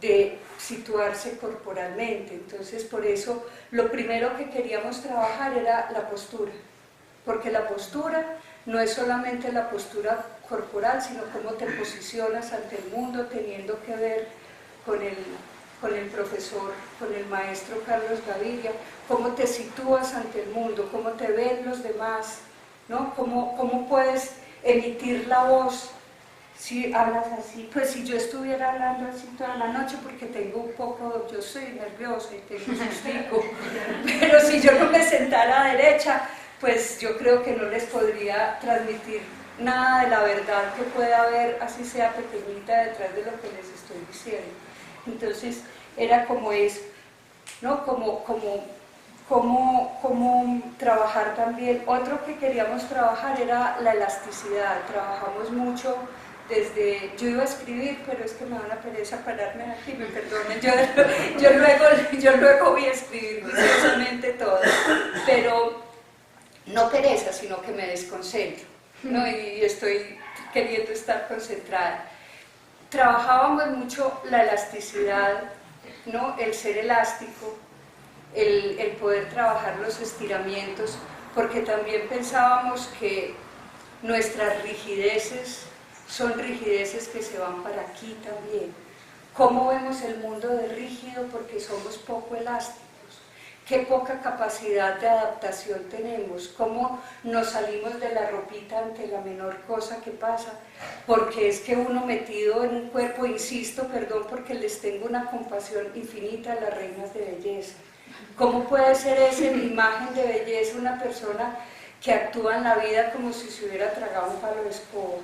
de situarse corporalmente. Entonces, por eso, lo primero que queríamos trabajar era la postura, porque la postura no es solamente la postura corporal, sino cómo te posicionas ante el mundo, teniendo que ver con el profesor, con el maestro Carlos Gaviria, cómo te sitúas ante el mundo, cómo te ven los demás, ¿no? Cómo puedes emitir la voz si hablas así. Pues si yo estuviera hablando así toda la noche, porque tengo un poco, yo soy nerviosa y tengo un sustico, pero si yo no me sentara derecha, pues yo creo que no les podría transmitir nada de la verdad que pueda haber, así sea pequeñita, detrás de lo que les estoy diciendo. Entonces era como eso, ¿no? Como trabajar también. Otro que queríamos trabajar era la elasticidad. Trabajamos mucho desde, yo iba a escribir, pero es que me da una pereza pararme aquí, me perdonen, yo luego voy a escribir juiciosamente todo, pero no pereza, sino que me desconcentro, ¿no? Y estoy queriendo estar concentrada. Trabajábamos mucho la elasticidad, ¿no? El ser elástico, el poder trabajar los estiramientos, porque también pensábamos que nuestras rigideces son rigideces que se van para aquí también. ¿Cómo vemos el mundo de rígido? Porque somos poco elásticos. Qué poca capacidad de adaptación tenemos, cómo nos salimos de la ropita ante la menor cosa que pasa, porque es que uno metido en un cuerpo, insisto, perdón, porque les tengo una compasión infinita a las reinas de belleza. ¿Cómo puede ser esa imagen de belleza una persona que actúa en la vida como si se hubiera tragado un palo de escoba?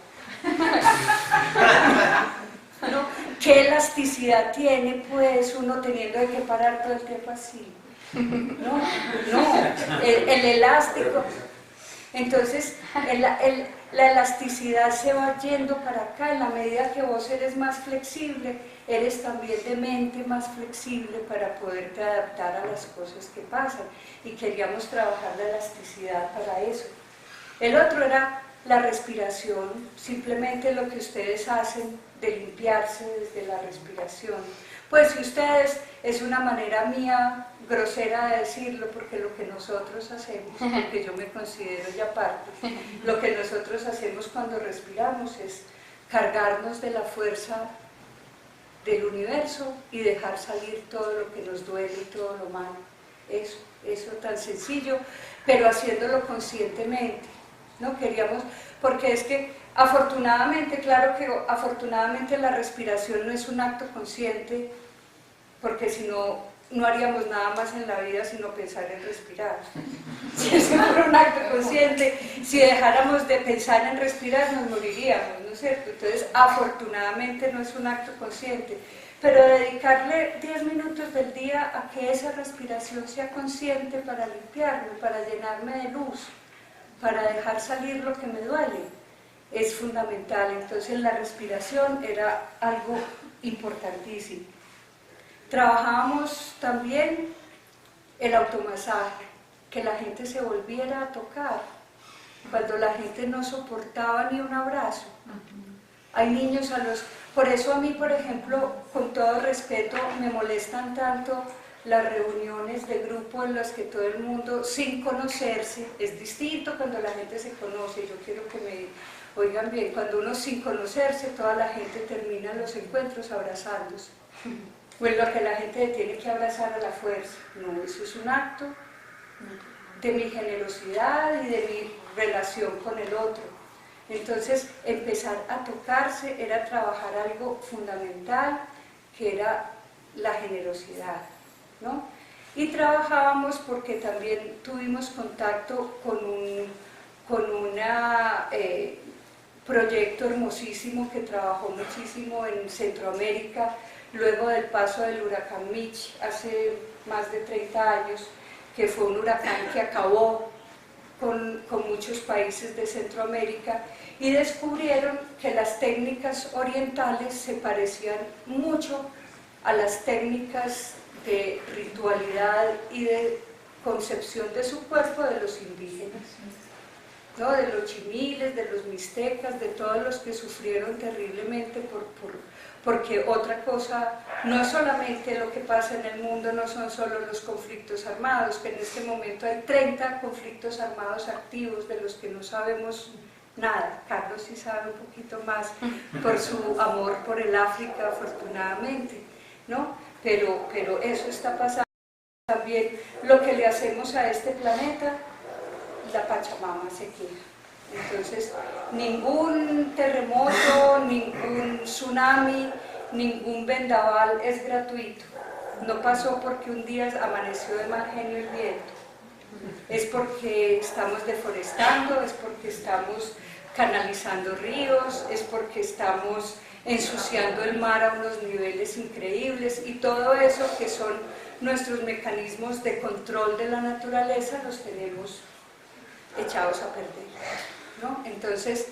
¿No? ¿Qué elasticidad tiene pues uno teniendo que parar todo el tiempo así? No, el elástico. Entonces, la elasticidad se va yendo para acá. En la medida que vos eres más flexible, eres también de mente más flexible para poderte adaptar a las cosas que pasan. Y queríamos trabajar la elasticidad para eso. El otro era la respiración, simplemente lo que ustedes hacen de limpiarse desde la respiración. Pues si ustedes, es una manera mía grosera de decirlo, porque lo que nosotros hacemos, porque yo me considero ya parte, lo que nosotros hacemos cuando respiramos es cargarnos de la fuerza del universo y dejar salir todo lo que nos duele y todo lo malo. Eso tan sencillo, pero haciéndolo conscientemente, ¿no? Queríamos, porque es que afortunadamente, claro que afortunadamente la respiración no es un acto consciente, porque si no, no haríamos nada más en la vida sino pensar en respirar. Si eso fuera un acto consciente, si dejáramos de pensar en respirar nos moriríamos, ¿no es cierto? Entonces, afortunadamente no es un acto consciente, pero dedicarle 10 minutos del día a que esa respiración sea consciente para limpiarme, para llenarme de luz, para dejar salir lo que me duele, es fundamental. Entonces la respiración era algo importantísimo. Trabajábamos también el automasaje, que la gente se volviera a tocar, cuando la gente no soportaba ni un abrazo. Hay niños a los... Por eso a mí, por ejemplo, con todo respeto, me molestan tanto las reuniones de grupo en las que todo el mundo, sin conocerse, es distinto cuando la gente se conoce. Yo quiero que me oigan bien, cuando uno sin conocerse, toda la gente termina los encuentros abrazándose. Pues lo que la gente tiene que abrazar a la fuerza. No, eso es un acto de mi generosidad y de mi relación con el otro. Entonces, empezar a tocarse era trabajar algo fundamental, que era la generosidad, ¿no? Y trabajábamos porque también tuvimos contacto con un proyecto hermosísimo que trabajó muchísimo en Centroamérica, luego del paso del huracán Mitch hace más de 30 años, que fue un huracán que acabó con muchos países de Centroamérica, y descubrieron que las técnicas orientales se parecían mucho a las técnicas de ritualidad y de concepción de su cuerpo de los indígenas, ¿no? De los chimiles, de los mixtecas, de todos los que sufrieron terriblemente porque otra cosa, no solamente lo que pasa en el mundo, no son solo los conflictos armados, que en este momento hay 30 conflictos armados activos de los que no sabemos nada. Carlos sí sabe un poquito más por su amor por el África, afortunadamente, ¿no? Pero eso está pasando. También lo que le hacemos a este planeta, la Pachamama se queja. Entonces, ningún terremoto, ningún tsunami, ningún vendaval es gratuito. No pasó porque un día amaneció de mal genio el viento. Es porque estamos deforestando, es porque estamos canalizando ríos, es porque estamos ensuciando el mar a unos niveles increíbles, y todo eso que son nuestros mecanismos de control de la naturaleza los tenemos echados a perder, ¿no? Entonces,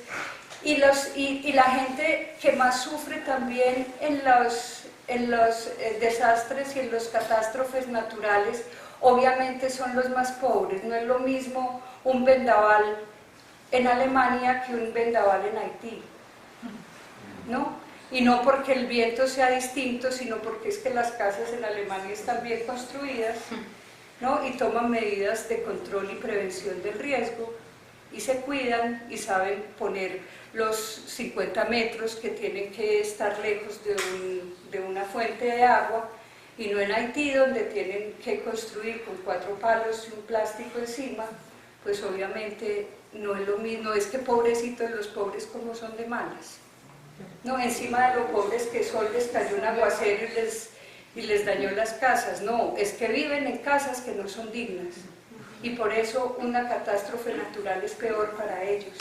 y la gente que más sufre también en los desastres y en las catástrofes naturales, obviamente son los más pobres. No es lo mismo un vendaval en Alemania que un vendaval en Haití, ¿no? Y no porque el viento sea distinto, sino porque es que las casas en Alemania están bien construidas, ¿no? Y toman medidas de control y prevención del riesgo, y se cuidan y saben poner los 50 metros que tienen que estar lejos de una fuente de agua, y no en Haití, donde tienen que construir con 4 palos y un plástico encima. Pues obviamente no es lo mismo, es que pobrecitos los pobres como son de malas. No, encima de los pobres que sol les cayó un aguacero y les dañó las casas. No, es que viven en casas que no son dignas, y por eso una catástrofe natural es peor para ellos,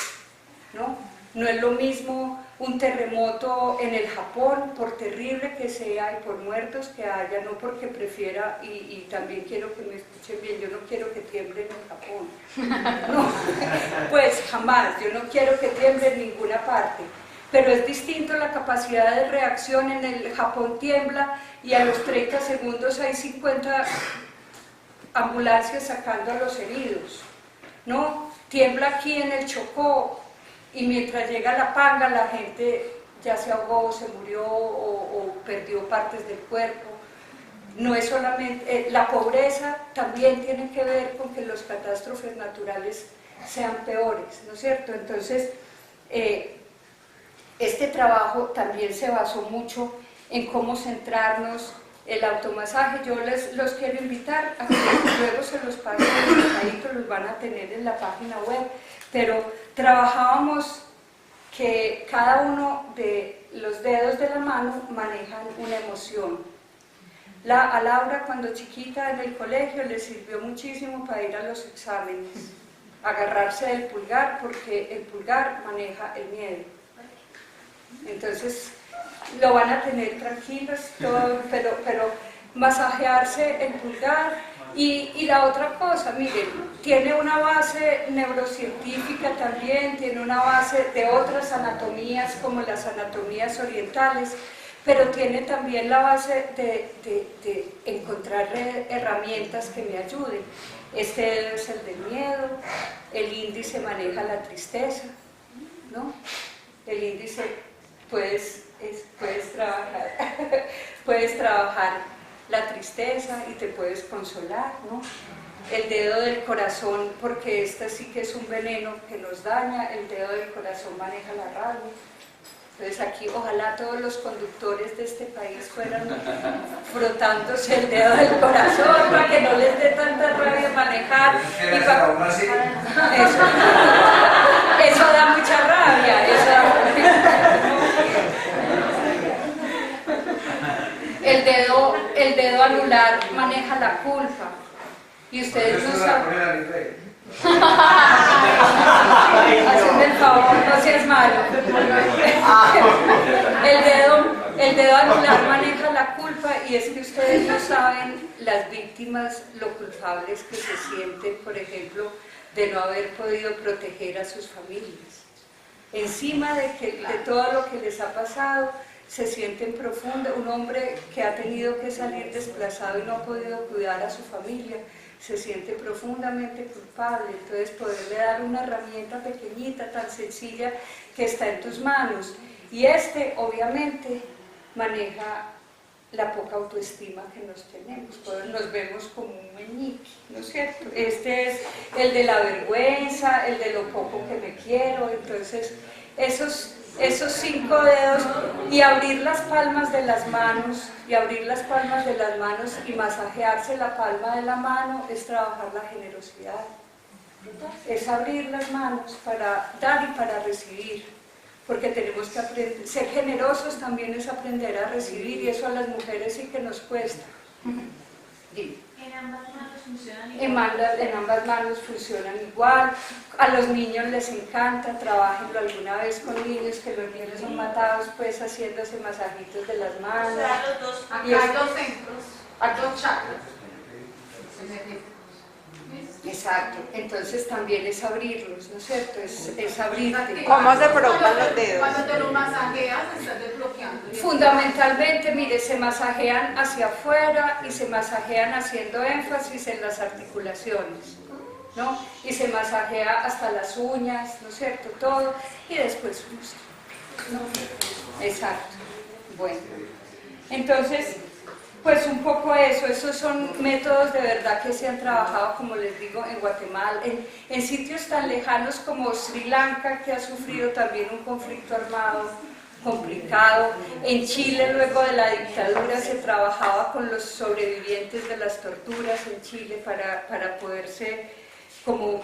¿no? No es lo mismo un terremoto en el Japón, por terrible que sea y por muertos que haya, no porque prefiera, y también quiero que me escuchen bien, yo no quiero que tiemble en el Japón, no, pues jamás, yo no quiero que tiemble en ninguna parte. Pero es distinto la capacidad de reacción. En el Japón tiembla y a los 30 segundos hay 50 ambulancias sacando a los heridos, ¿no? Tiembla aquí en el Chocó y mientras llega la panga la gente ya se ahogó, se murió o perdió partes del cuerpo. No es solamente... la pobreza también tiene que ver con que las catástrofes naturales sean peores, ¿no es cierto? Entonces, este trabajo también se basó mucho en cómo centrarnos. El automasaje, yo los quiero invitar a que luego se los pasen ahí, los van a tener en la página web, pero trabajábamos que cada uno de los dedos de la mano manejan una emoción. A Laura, cuando chiquita en el colegio, le sirvió muchísimo para ir a los exámenes, agarrarse del pulgar, porque el pulgar maneja el miedo. Entonces, lo van a tener tranquilos, todo, pero masajearse el pulgar. Y la otra cosa, miren, tiene una base neurocientífica también, tiene una base de otras anatomías como las anatomías orientales, pero tiene también la base de encontrar herramientas que me ayuden. Este dedo es el del miedo, el índice maneja la tristeza, ¿no? El índice puedes trabajar la tristeza y te puedes consolar, ¿no? El dedo del corazón, porque este sí que es un veneno que nos daña, el dedo del corazón maneja la rabia. Entonces aquí ojalá todos los conductores de este país fueran frotándose el dedo del corazón para que no les dé tanta rabia manejar. Eso da mucha rabia. El dedo anular maneja la culpa. Y ustedes no saben. Hazme el favor, no seas malo. El dedo anular maneja la culpa, y es que ustedes no saben las víctimas, lo culpables que se sienten, por ejemplo, de no haber podido proteger a sus familias. Encima de todo lo que les ha pasado, se sienten profunda. Un hombre que ha tenido que salir desplazado y no ha podido cuidar a su familia, se siente profundamente culpable. Entonces poderle dar una herramienta pequeñita, tan sencilla, que está en tus manos. Y obviamente maneja la poca autoestima que nos tenemos. Todos nos vemos como un meñique, ¿no es cierto? Este es el de la vergüenza, el de lo poco que me quiero. Entonces esos 5 dedos, y abrir las palmas de las manos, y masajearse la palma de la mano, es trabajar la generosidad. Es abrir las manos para dar y para recibir, porque tenemos que aprender. Ser generosos también es aprender a recibir, y eso a las mujeres sí que nos cuesta. Dime. ¿En ambas manos funcionan igual? En ambas manos funcionan igual. A los niños les encanta, trabajenlo alguna vez con niños, que los niños son matados pues haciéndose masajitos de las manos. O sea, los dos. Acá hay 2 centros, hay 2 chakras. Exacto, entonces también es abrirlos, ¿no es cierto? Es abrirte. ¿Cómo se provocan los dedos? Cuando te lo masajeas, estás desbloqueando. Fundamentalmente, mire, se masajean hacia afuera y se masajean haciendo énfasis en las articulaciones, ¿no? Y se masajea hasta las uñas, ¿no es cierto? Todo, y después justo, ¿no? Exacto. Bueno, entonces, pues un poco esos son métodos de verdad que se han trabajado, como les digo, en Guatemala, en sitios tan lejanos como Sri Lanka, que ha sufrido también un conflicto armado complicado. En Chile, luego de la dictadura, se trabajaba con los sobrevivientes de las torturas en Chile para poderse como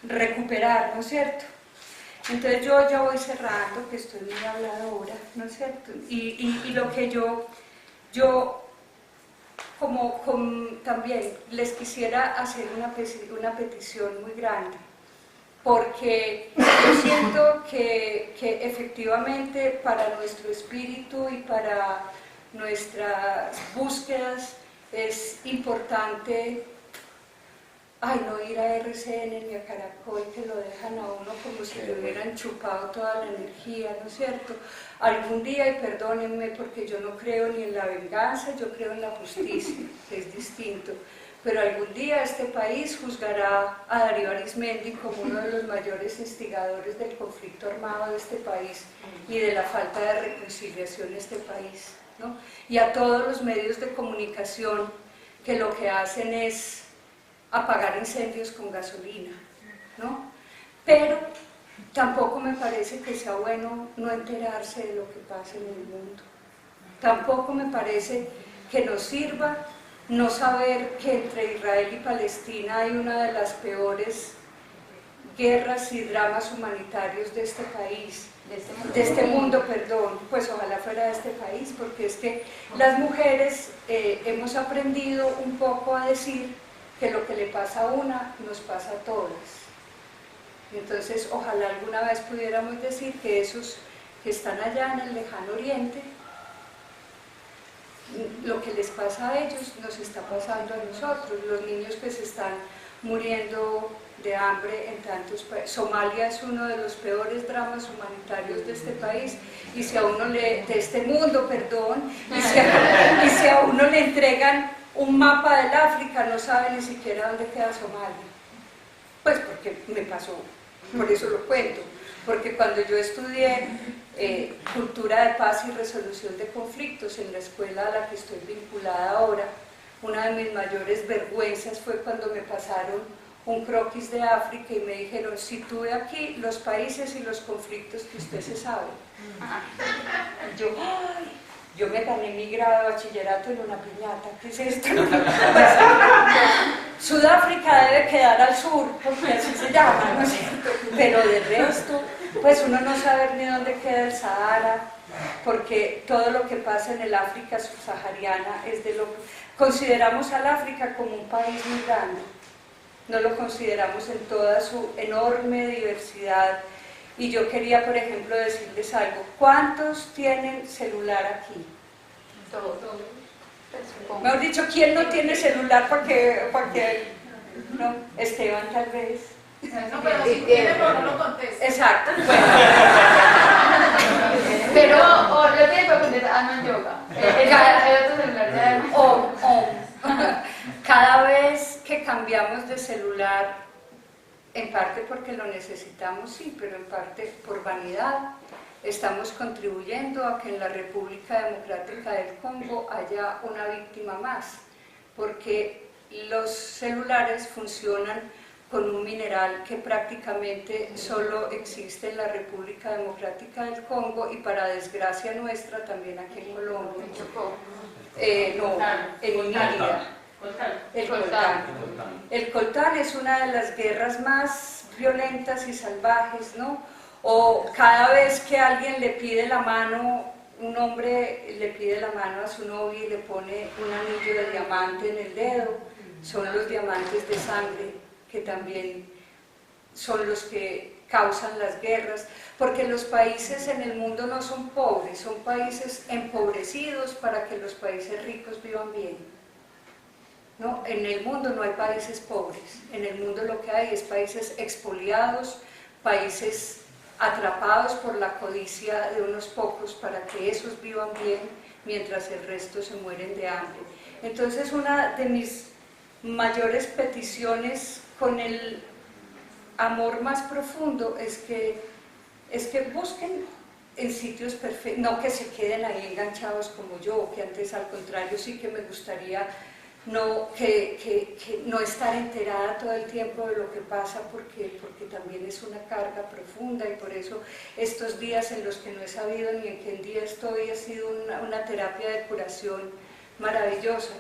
recuperar, ¿no es cierto? Entonces yo ya voy cerrando, que estoy muy habladora, ¿no es cierto? Y lo que yo también les quisiera hacer una petición muy grande, porque yo siento que efectivamente para nuestro espíritu y para nuestras búsquedas es importante no ir a RCN ni a Caracol, que lo dejan a uno como si le hubieran chupado toda la energía, ¿no es cierto? Algún día, y perdónenme porque yo no creo ni en la venganza, yo creo en la justicia, que es distinto, pero algún día este país juzgará a Darío Arizmendi como uno de los mayores instigadores del conflicto armado de este país y de la falta de reconciliación en este país, ¿no? Y a todos los medios de comunicación que lo que hacen es apagar incendios con gasolina, ¿no? Pero tampoco me parece que sea bueno no enterarse de lo que pasa en el mundo. Tampoco me parece que nos sirva no saber que entre Israel y Palestina hay una de las peores guerras y dramas humanitarios de este país, de este mundo, perdón, pues ojalá fuera de este país, porque es que las mujeres hemos aprendido un poco a decir que lo que le pasa a una nos pasa a todas. Entonces, ojalá alguna vez pudiéramos decir que esos que están allá en el lejano oriente, lo que les pasa a ellos nos está pasando a nosotros. Los niños que se están muriendo de hambre en tantos países. Somalia es uno de los peores dramas humanitarios de este país, y si a uno de este mundo, perdón, y si a uno le entregan un mapa del África, no sabe ni siquiera dónde queda Somalia. Pues porque me pasó, por eso lo cuento, porque cuando yo estudié Cultura de Paz y Resolución de Conflictos en la escuela a la que estoy vinculada ahora, una de mis mayores vergüenzas fue cuando me pasaron un croquis de África y me dijeron: sitúe aquí los países y los conflictos que usted se sabe. Yo me gané mi grado de bachillerato en una piñata. ¿Qué es esto? Sudáfrica debe quedar al sur, porque así se llama, ¿no es cierto? Pero de resto, pues uno no sabe ni dónde queda el Sahara, porque todo lo que pasa en el África subsahariana es de lo que consideramos al África como un país muy grande. No lo consideramos en toda su enorme diversidad. Y yo quería, por ejemplo, decirles algo. ¿Cuántos tienen celular aquí? Todos. Mejor dicho, ¿quién no tiene celular? Porque no, Esteban tal vez. No, pero si tiene, pero no lo contesta. Exacto. Bueno. Pero o lo tiene para contestar Alma Yoga. El otro celular ya. Cada vez que cambiamos de celular, en parte porque lo necesitamos, sí, pero en parte por vanidad, estamos contribuyendo a que en la República Democrática del Congo haya una víctima más, porque los celulares funcionan con un mineral que prácticamente solo existe en la República Democrática del Congo y, para desgracia nuestra, también aquí en Colombia. En Iniria. El coltán es una de las guerras más violentas y salvajes, ¿no? O cada vez que alguien le pide la mano, un hombre le pide la mano a su novia y le pone un anillo de diamante en el dedo, son los diamantes de sangre que también son los que causan las guerras, porque los países en el mundo no son pobres, son países empobrecidos para que los países ricos vivan bien. No, en el mundo no hay países pobres, en el mundo lo que hay es países expoliados, países atrapados por la codicia de unos pocos para que esos vivan bien mientras el resto se mueren de hambre. Entonces, una de mis mayores peticiones con el amor más profundo es que busquen en sitios perfectos, no que se queden ahí enganchados como yo, que antes al contrario sí que me gustaría no estar enterada todo el tiempo de lo que pasa, porque también es una carga profunda, y por eso estos días en los que no he sabido ni en qué día estoy ha sido una terapia de curación maravillosa.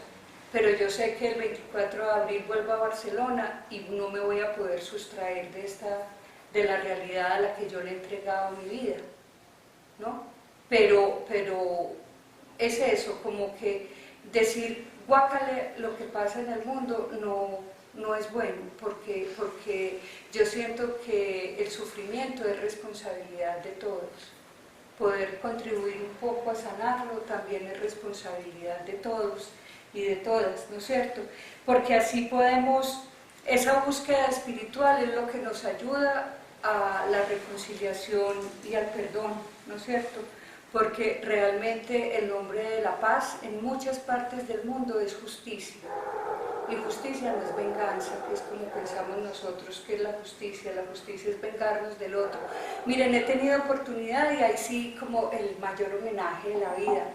Pero yo sé que el 24 de abril vuelvo a Barcelona y no me voy a poder sustraer de la realidad a la que yo le he entregado mi vida, ¿no? Pero es eso, como que decir guácale lo que pasa en el mundo no es bueno, porque yo siento que el sufrimiento es responsabilidad de todos. Poder contribuir un poco a sanarlo también es responsabilidad de todos y de todas, ¿no es cierto? Porque así podemos, esa búsqueda espiritual es lo que nos ayuda a la reconciliación y al perdón, ¿no es cierto? Porque realmente el nombre de la paz en muchas partes del mundo es justicia. Y justicia no es venganza, que es como pensamos nosotros que es la justicia. La justicia es vengarnos del otro. Miren, he tenido oportunidad, y ahí sí como el mayor homenaje de la vida.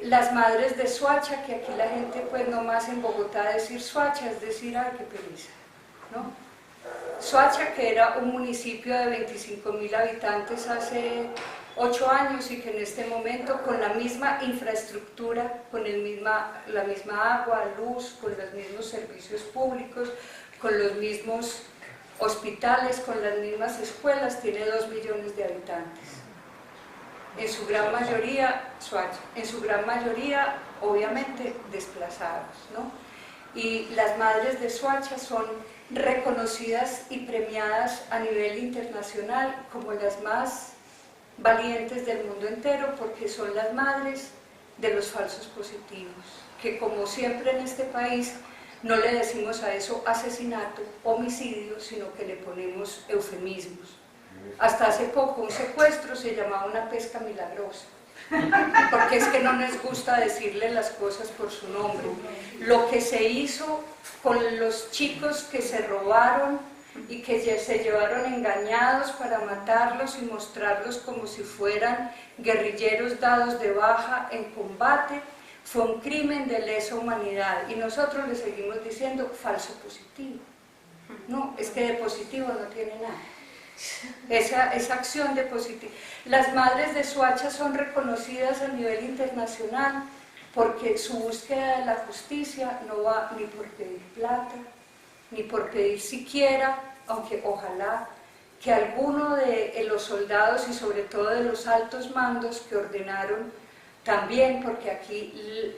Las madres de Soacha, que aquí la gente pues no más en Bogotá decir Soacha es decir, ay, qué pereza, ¿no? Soacha, que era un municipio de 25.000 habitantes hace 8 años, y que en este momento, con la misma infraestructura, con la misma agua, luz, con los mismos servicios públicos, con los mismos hospitales, con las mismas escuelas, tiene 2 millones de habitantes. En su gran mayoría, Soacha, en su gran mayoría, obviamente, desplazados, ¿no? Y las madres de Soacha son reconocidas y premiadas a nivel internacional como las más valientes del mundo entero, porque son las madres de los falsos positivos, que como siempre en este país no le decimos a eso asesinato, homicidio, sino que le ponemos eufemismos. Hasta hace poco un secuestro se llamaba una pesca milagrosa, porque es que no nos gusta decirle las cosas por su nombre. Lo que se hizo con los chicos que se robaron y que se llevaron engañados para matarlos y mostrarlos como si fueran guerrilleros dados de baja en combate, fue un crimen de lesa humanidad, y nosotros le seguimos diciendo falso positivo. No, es que de positivo no tiene nada. Esa acción de positivo. Las madres de Soacha son reconocidas a nivel internacional porque su búsqueda de la justicia no va ni por pedir plata, ni por pedir siquiera, aunque ojalá, que alguno de los soldados y sobre todo de los altos mandos que ordenaron también, porque aquí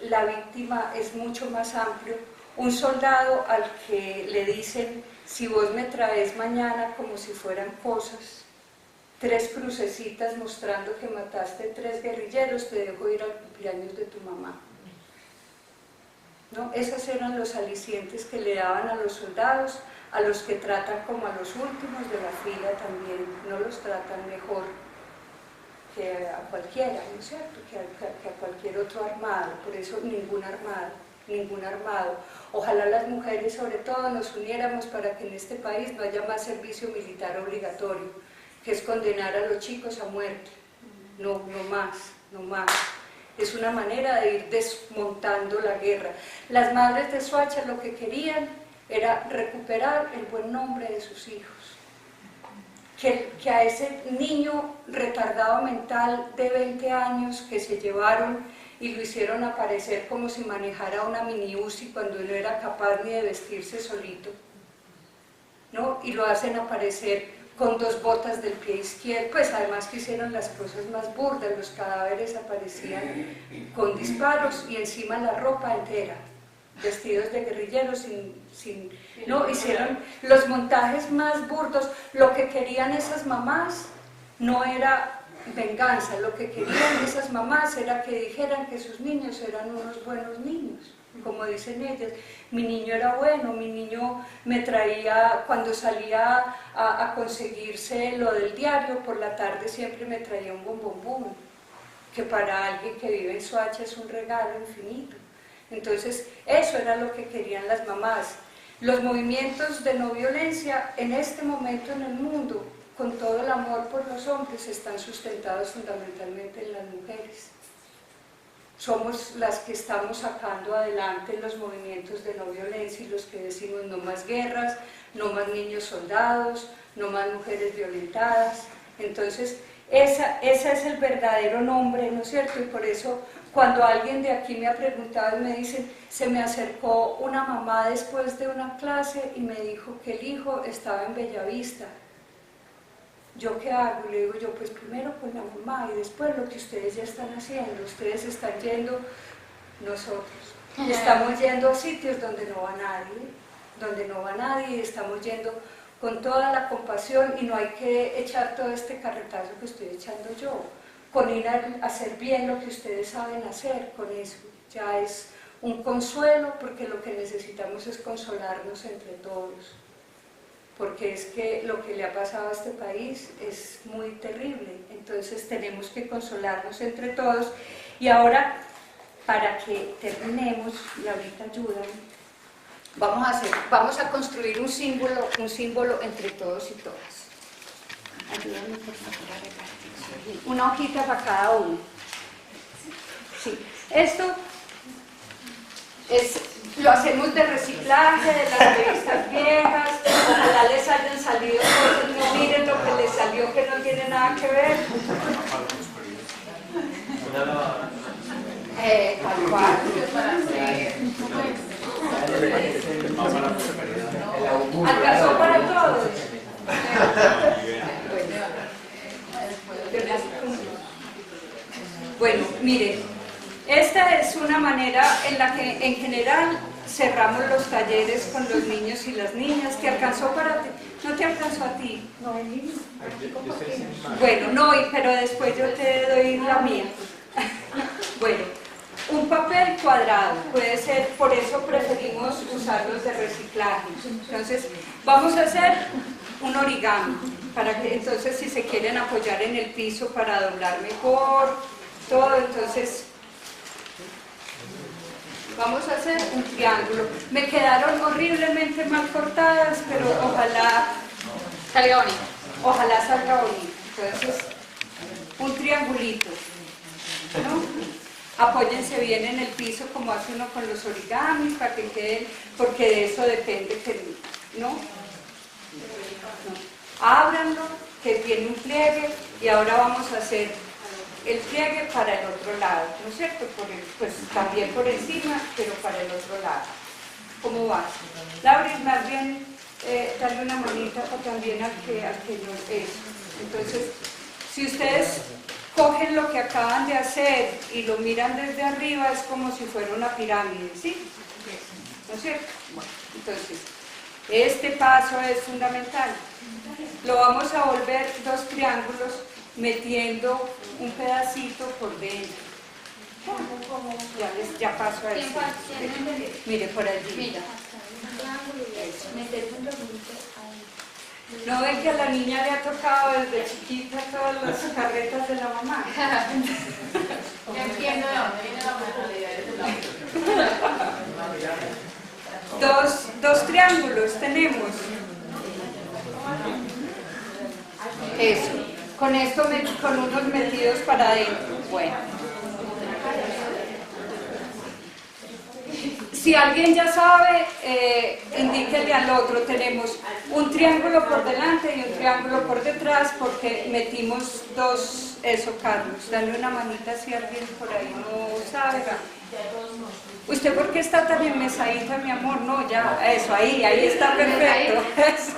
la víctima es mucho más amplio, un soldado al que le dicen: si vos me traes mañana como si fueran cosas, 3 crucecitas mostrando que mataste 3 guerrilleros, te dejo ir al cumpleaños de tu mamá. ¿No? Esos eran los alicientes que le daban a los soldados, a los que tratan como a los últimos de la fila también, no los tratan mejor que a cualquiera, ¿no es cierto?, que a cualquier otro armado. Por eso ningún armado. Ojalá las mujeres sobre todo nos uniéramos para que en este país no haya más servicio militar obligatorio, que es condenar a los chicos a muerte. No más. Es una manera de ir desmontando la guerra. Las madres de Soacha lo que querían era recuperar el buen nombre de sus hijos. Que a ese niño retardado mental de 20 años que se llevaron y lo hicieron aparecer como si manejara una mini Uzi cuando no era capaz ni de vestirse solito, ¿no? Y lo hacen aparecer con 2 botas del pie izquierdo, pues además que hicieron las cosas más burdas, los cadáveres aparecían con disparos y encima la ropa entera, vestidos de guerrilleros no, hicieron los montajes más burdos. Lo que querían esas mamás no era venganza, lo que querían esas mamás era que dijeran que sus niños eran unos buenos niños, como dicen ellas. Mi niño era bueno, mi niño me traía, cuando salía a conseguirse lo del diario, por la tarde siempre me traía un bombombón, que para alguien que vive en Soacha es un regalo infinito. Entonces, eso era lo que querían las mamás. Los movimientos de no violencia en este momento en el mundo, con todo el amor por los hombres, están sustentados fundamentalmente en las mujeres. Somos las que estamos sacando adelante los movimientos de no violencia y los que decimos no más guerras, no más niños soldados, no más mujeres violentadas. Entonces, ese es el verdadero nombre, ¿no es cierto? Y por eso, cuando alguien de aquí me ha preguntado y me dice, se me acercó una mamá después de una clase y me dijo que el hijo estaba en Bellavista. ¿Yo qué hago? Y le digo yo, pues primero con la mamá y después lo que ustedes ya están haciendo. Ustedes están yendo, nosotros estamos yendo a sitios donde no va nadie, y estamos yendo con toda la compasión y no hay que echar todo este carretazo que estoy echando yo. Con ir a hacer bien lo que ustedes saben hacer, con eso ya es un consuelo, porque lo que necesitamos es consolarnos entre todos, porque es que lo que le ha pasado a este país es muy terrible. Entonces tenemos que consolarnos entre todos. Y ahora, para que terminemos, y ahorita ayudan, vamos a construir un símbolo entre todos y todas. Ayúdame por favor a repartir. Una hojita para cada uno. Sí. Esto lo hacemos de reciclaje, de las revistas viejas. Ojalá les hayan salido cosas, no miren lo que les salió que no tiene nada que ver. Tal cual. ¿Alcanzó para todos? Bueno, miren, esta es una manera en la que en general cerramos los talleres con los niños y las niñas. ¿Te alcanzó para ti? ¿No te alcanzó a ti? No, el niño. Bueno, no, pero después yo te doy la mía. Bueno, un papel cuadrado, puede ser, por eso preferimos usar los de reciclaje. Entonces, vamos a hacer un origami, para que entonces si se quieren apoyar en el piso para doblar mejor, todo, entonces vamos a hacer un triángulo. Me quedaron horriblemente mal cortadas, pero ojalá Salga bonito. salga bonito. Entonces, un triangulito, ¿no? Apóyense bien en el piso como hace uno con los origamis para que queden, porque de eso depende que no. Ábranlo, que tiene un pliegue, y ahora vamos a hacer el pliegue para el otro lado, ¿no es cierto? Pues también por encima, pero para el otro lado. ¿Cómo va? Laura, más bien darle una manita también al que no es. Entonces, si ustedes cogen lo que acaban de hacer y lo miran desde arriba, es como si fuera una pirámide, ¿sí? ¿No es cierto? Bueno, entonces, este paso es fundamental. Lo vamos a volver 2 triángulos metiendo un pedacito por dentro. Ya paso a eso. Mire, por allí. Mira. ¿No ven que a la niña le ha tocado desde chiquita todas las carretas de la mamá? Ya entiendo de dónde viene la popularidad. Dos triángulos tenemos. Eso. Con esto, con unos metidos para adentro. Bueno. Si alguien ya sabe, indíquele al otro. Tenemos un triángulo por delante y un triángulo por detrás porque metimos 2, eso, Carlos. Dale una manita si alguien por ahí no sabe. ¿Usted por qué está tan enmesadita, mi amor? No, ya, eso, ahí está perfecto. Eso.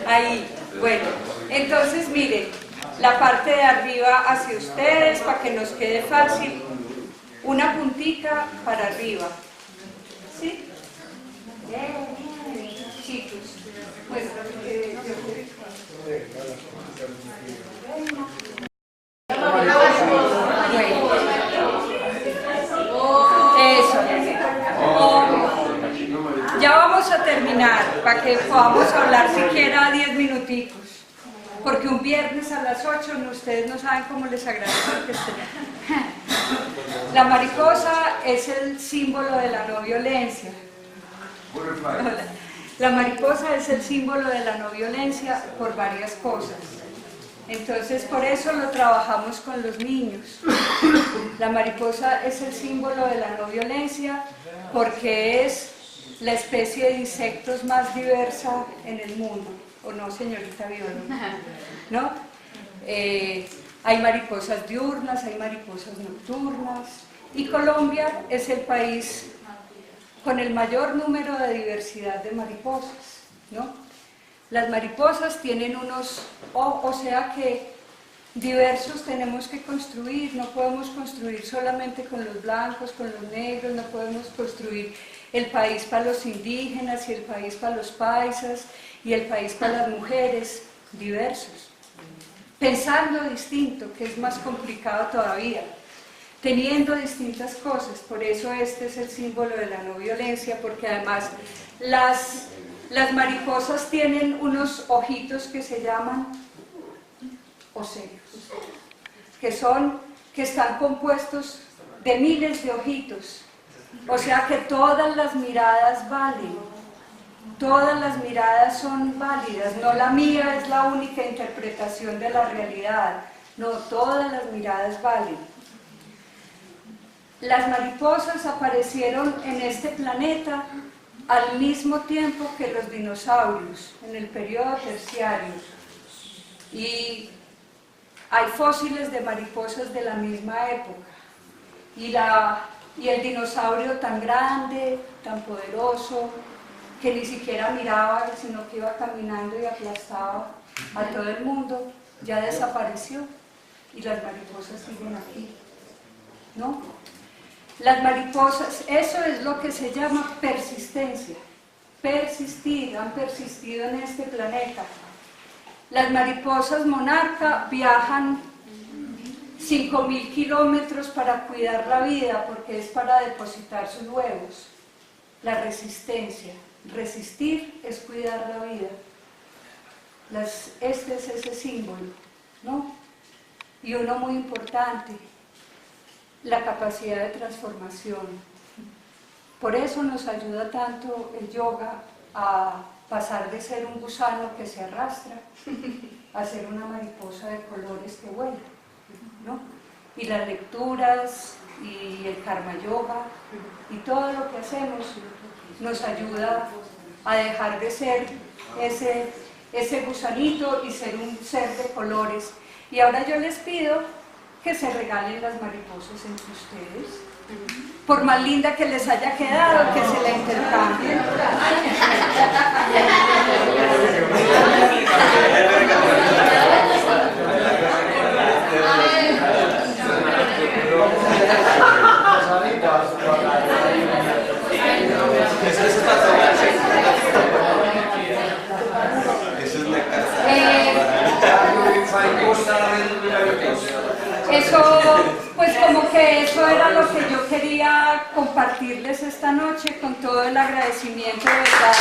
Ahí, bueno. Entonces, miren, la parte de arriba hacia ustedes para que nos quede fácil. Una puntica para arriba, ¿sí? Chicos, pues eso. Ya vamos a terminar para que podamos hablar siquiera 10 minuticos. Porque un viernes a las 8 ustedes no saben cómo les agradezco que estén. La mariposa es el símbolo de la no violencia. La mariposa es el símbolo de la no violencia por varias cosas. Entonces, por eso lo trabajamos con los niños. La mariposa es el símbolo de la no violencia porque es la especie de insectos más diversa en el mundo. ¿O no, señorita bióloga? ¿No? Hay mariposas diurnas, hay mariposas nocturnas, y Colombia es el país con el mayor número de diversidad de mariposas, ¿no? Las mariposas tienen unos, o sea que diversos tenemos que construir, no podemos construir solamente con los blancos, con los negros, no podemos construir el país para los indígenas y el país para los paisas y el país para las mujeres, diversos. Pensando distinto, que es más complicado todavía, teniendo distintas cosas, por eso este es el símbolo de la no violencia, porque además las mariposas tienen unos ojitos que se llaman ocelos, que están compuestos de miles de ojitos, o sea que todas las miradas valen. Todas las miradas son válidas, no la mía es la única interpretación de la realidad, no, todas las miradas valen. Las mariposas aparecieron en este planeta al mismo tiempo que los dinosaurios, en el periodo terciario, y hay fósiles de mariposas de la misma época, y el dinosaurio tan grande, tan poderoso, que ni siquiera miraba, sino que iba caminando y aplastaba a todo el mundo, ya desapareció y las mariposas siguen aquí, ¿no? Las mariposas, eso es lo que se llama persistencia, persistir, han persistido en este planeta. Las mariposas monarca viajan 5.000 kilómetros para cuidar la vida, porque es para depositar sus huevos. La resistencia. Resistir es cuidar la vida. Este es ese símbolo, ¿no? Y uno muy importante, la capacidad de transformación. Por eso nos ayuda tanto el yoga a pasar de ser un gusano que se arrastra a ser una mariposa de colores que vuela, ¿no? Y las lecturas y el karma yoga y todo lo que hacemos nos ayuda a dejar de ser ese gusanito y ser un ser de colores. Y ahora yo les pido que se regalen las mariposas entre ustedes. Por más linda que les haya quedado, que se la intercambien. Eso, pues como que eso era lo que yo quería compartirles esta noche, con todo el agradecimiento de verdad.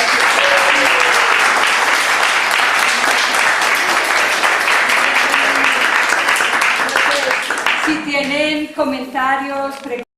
Si tienen comentarios, preguntas.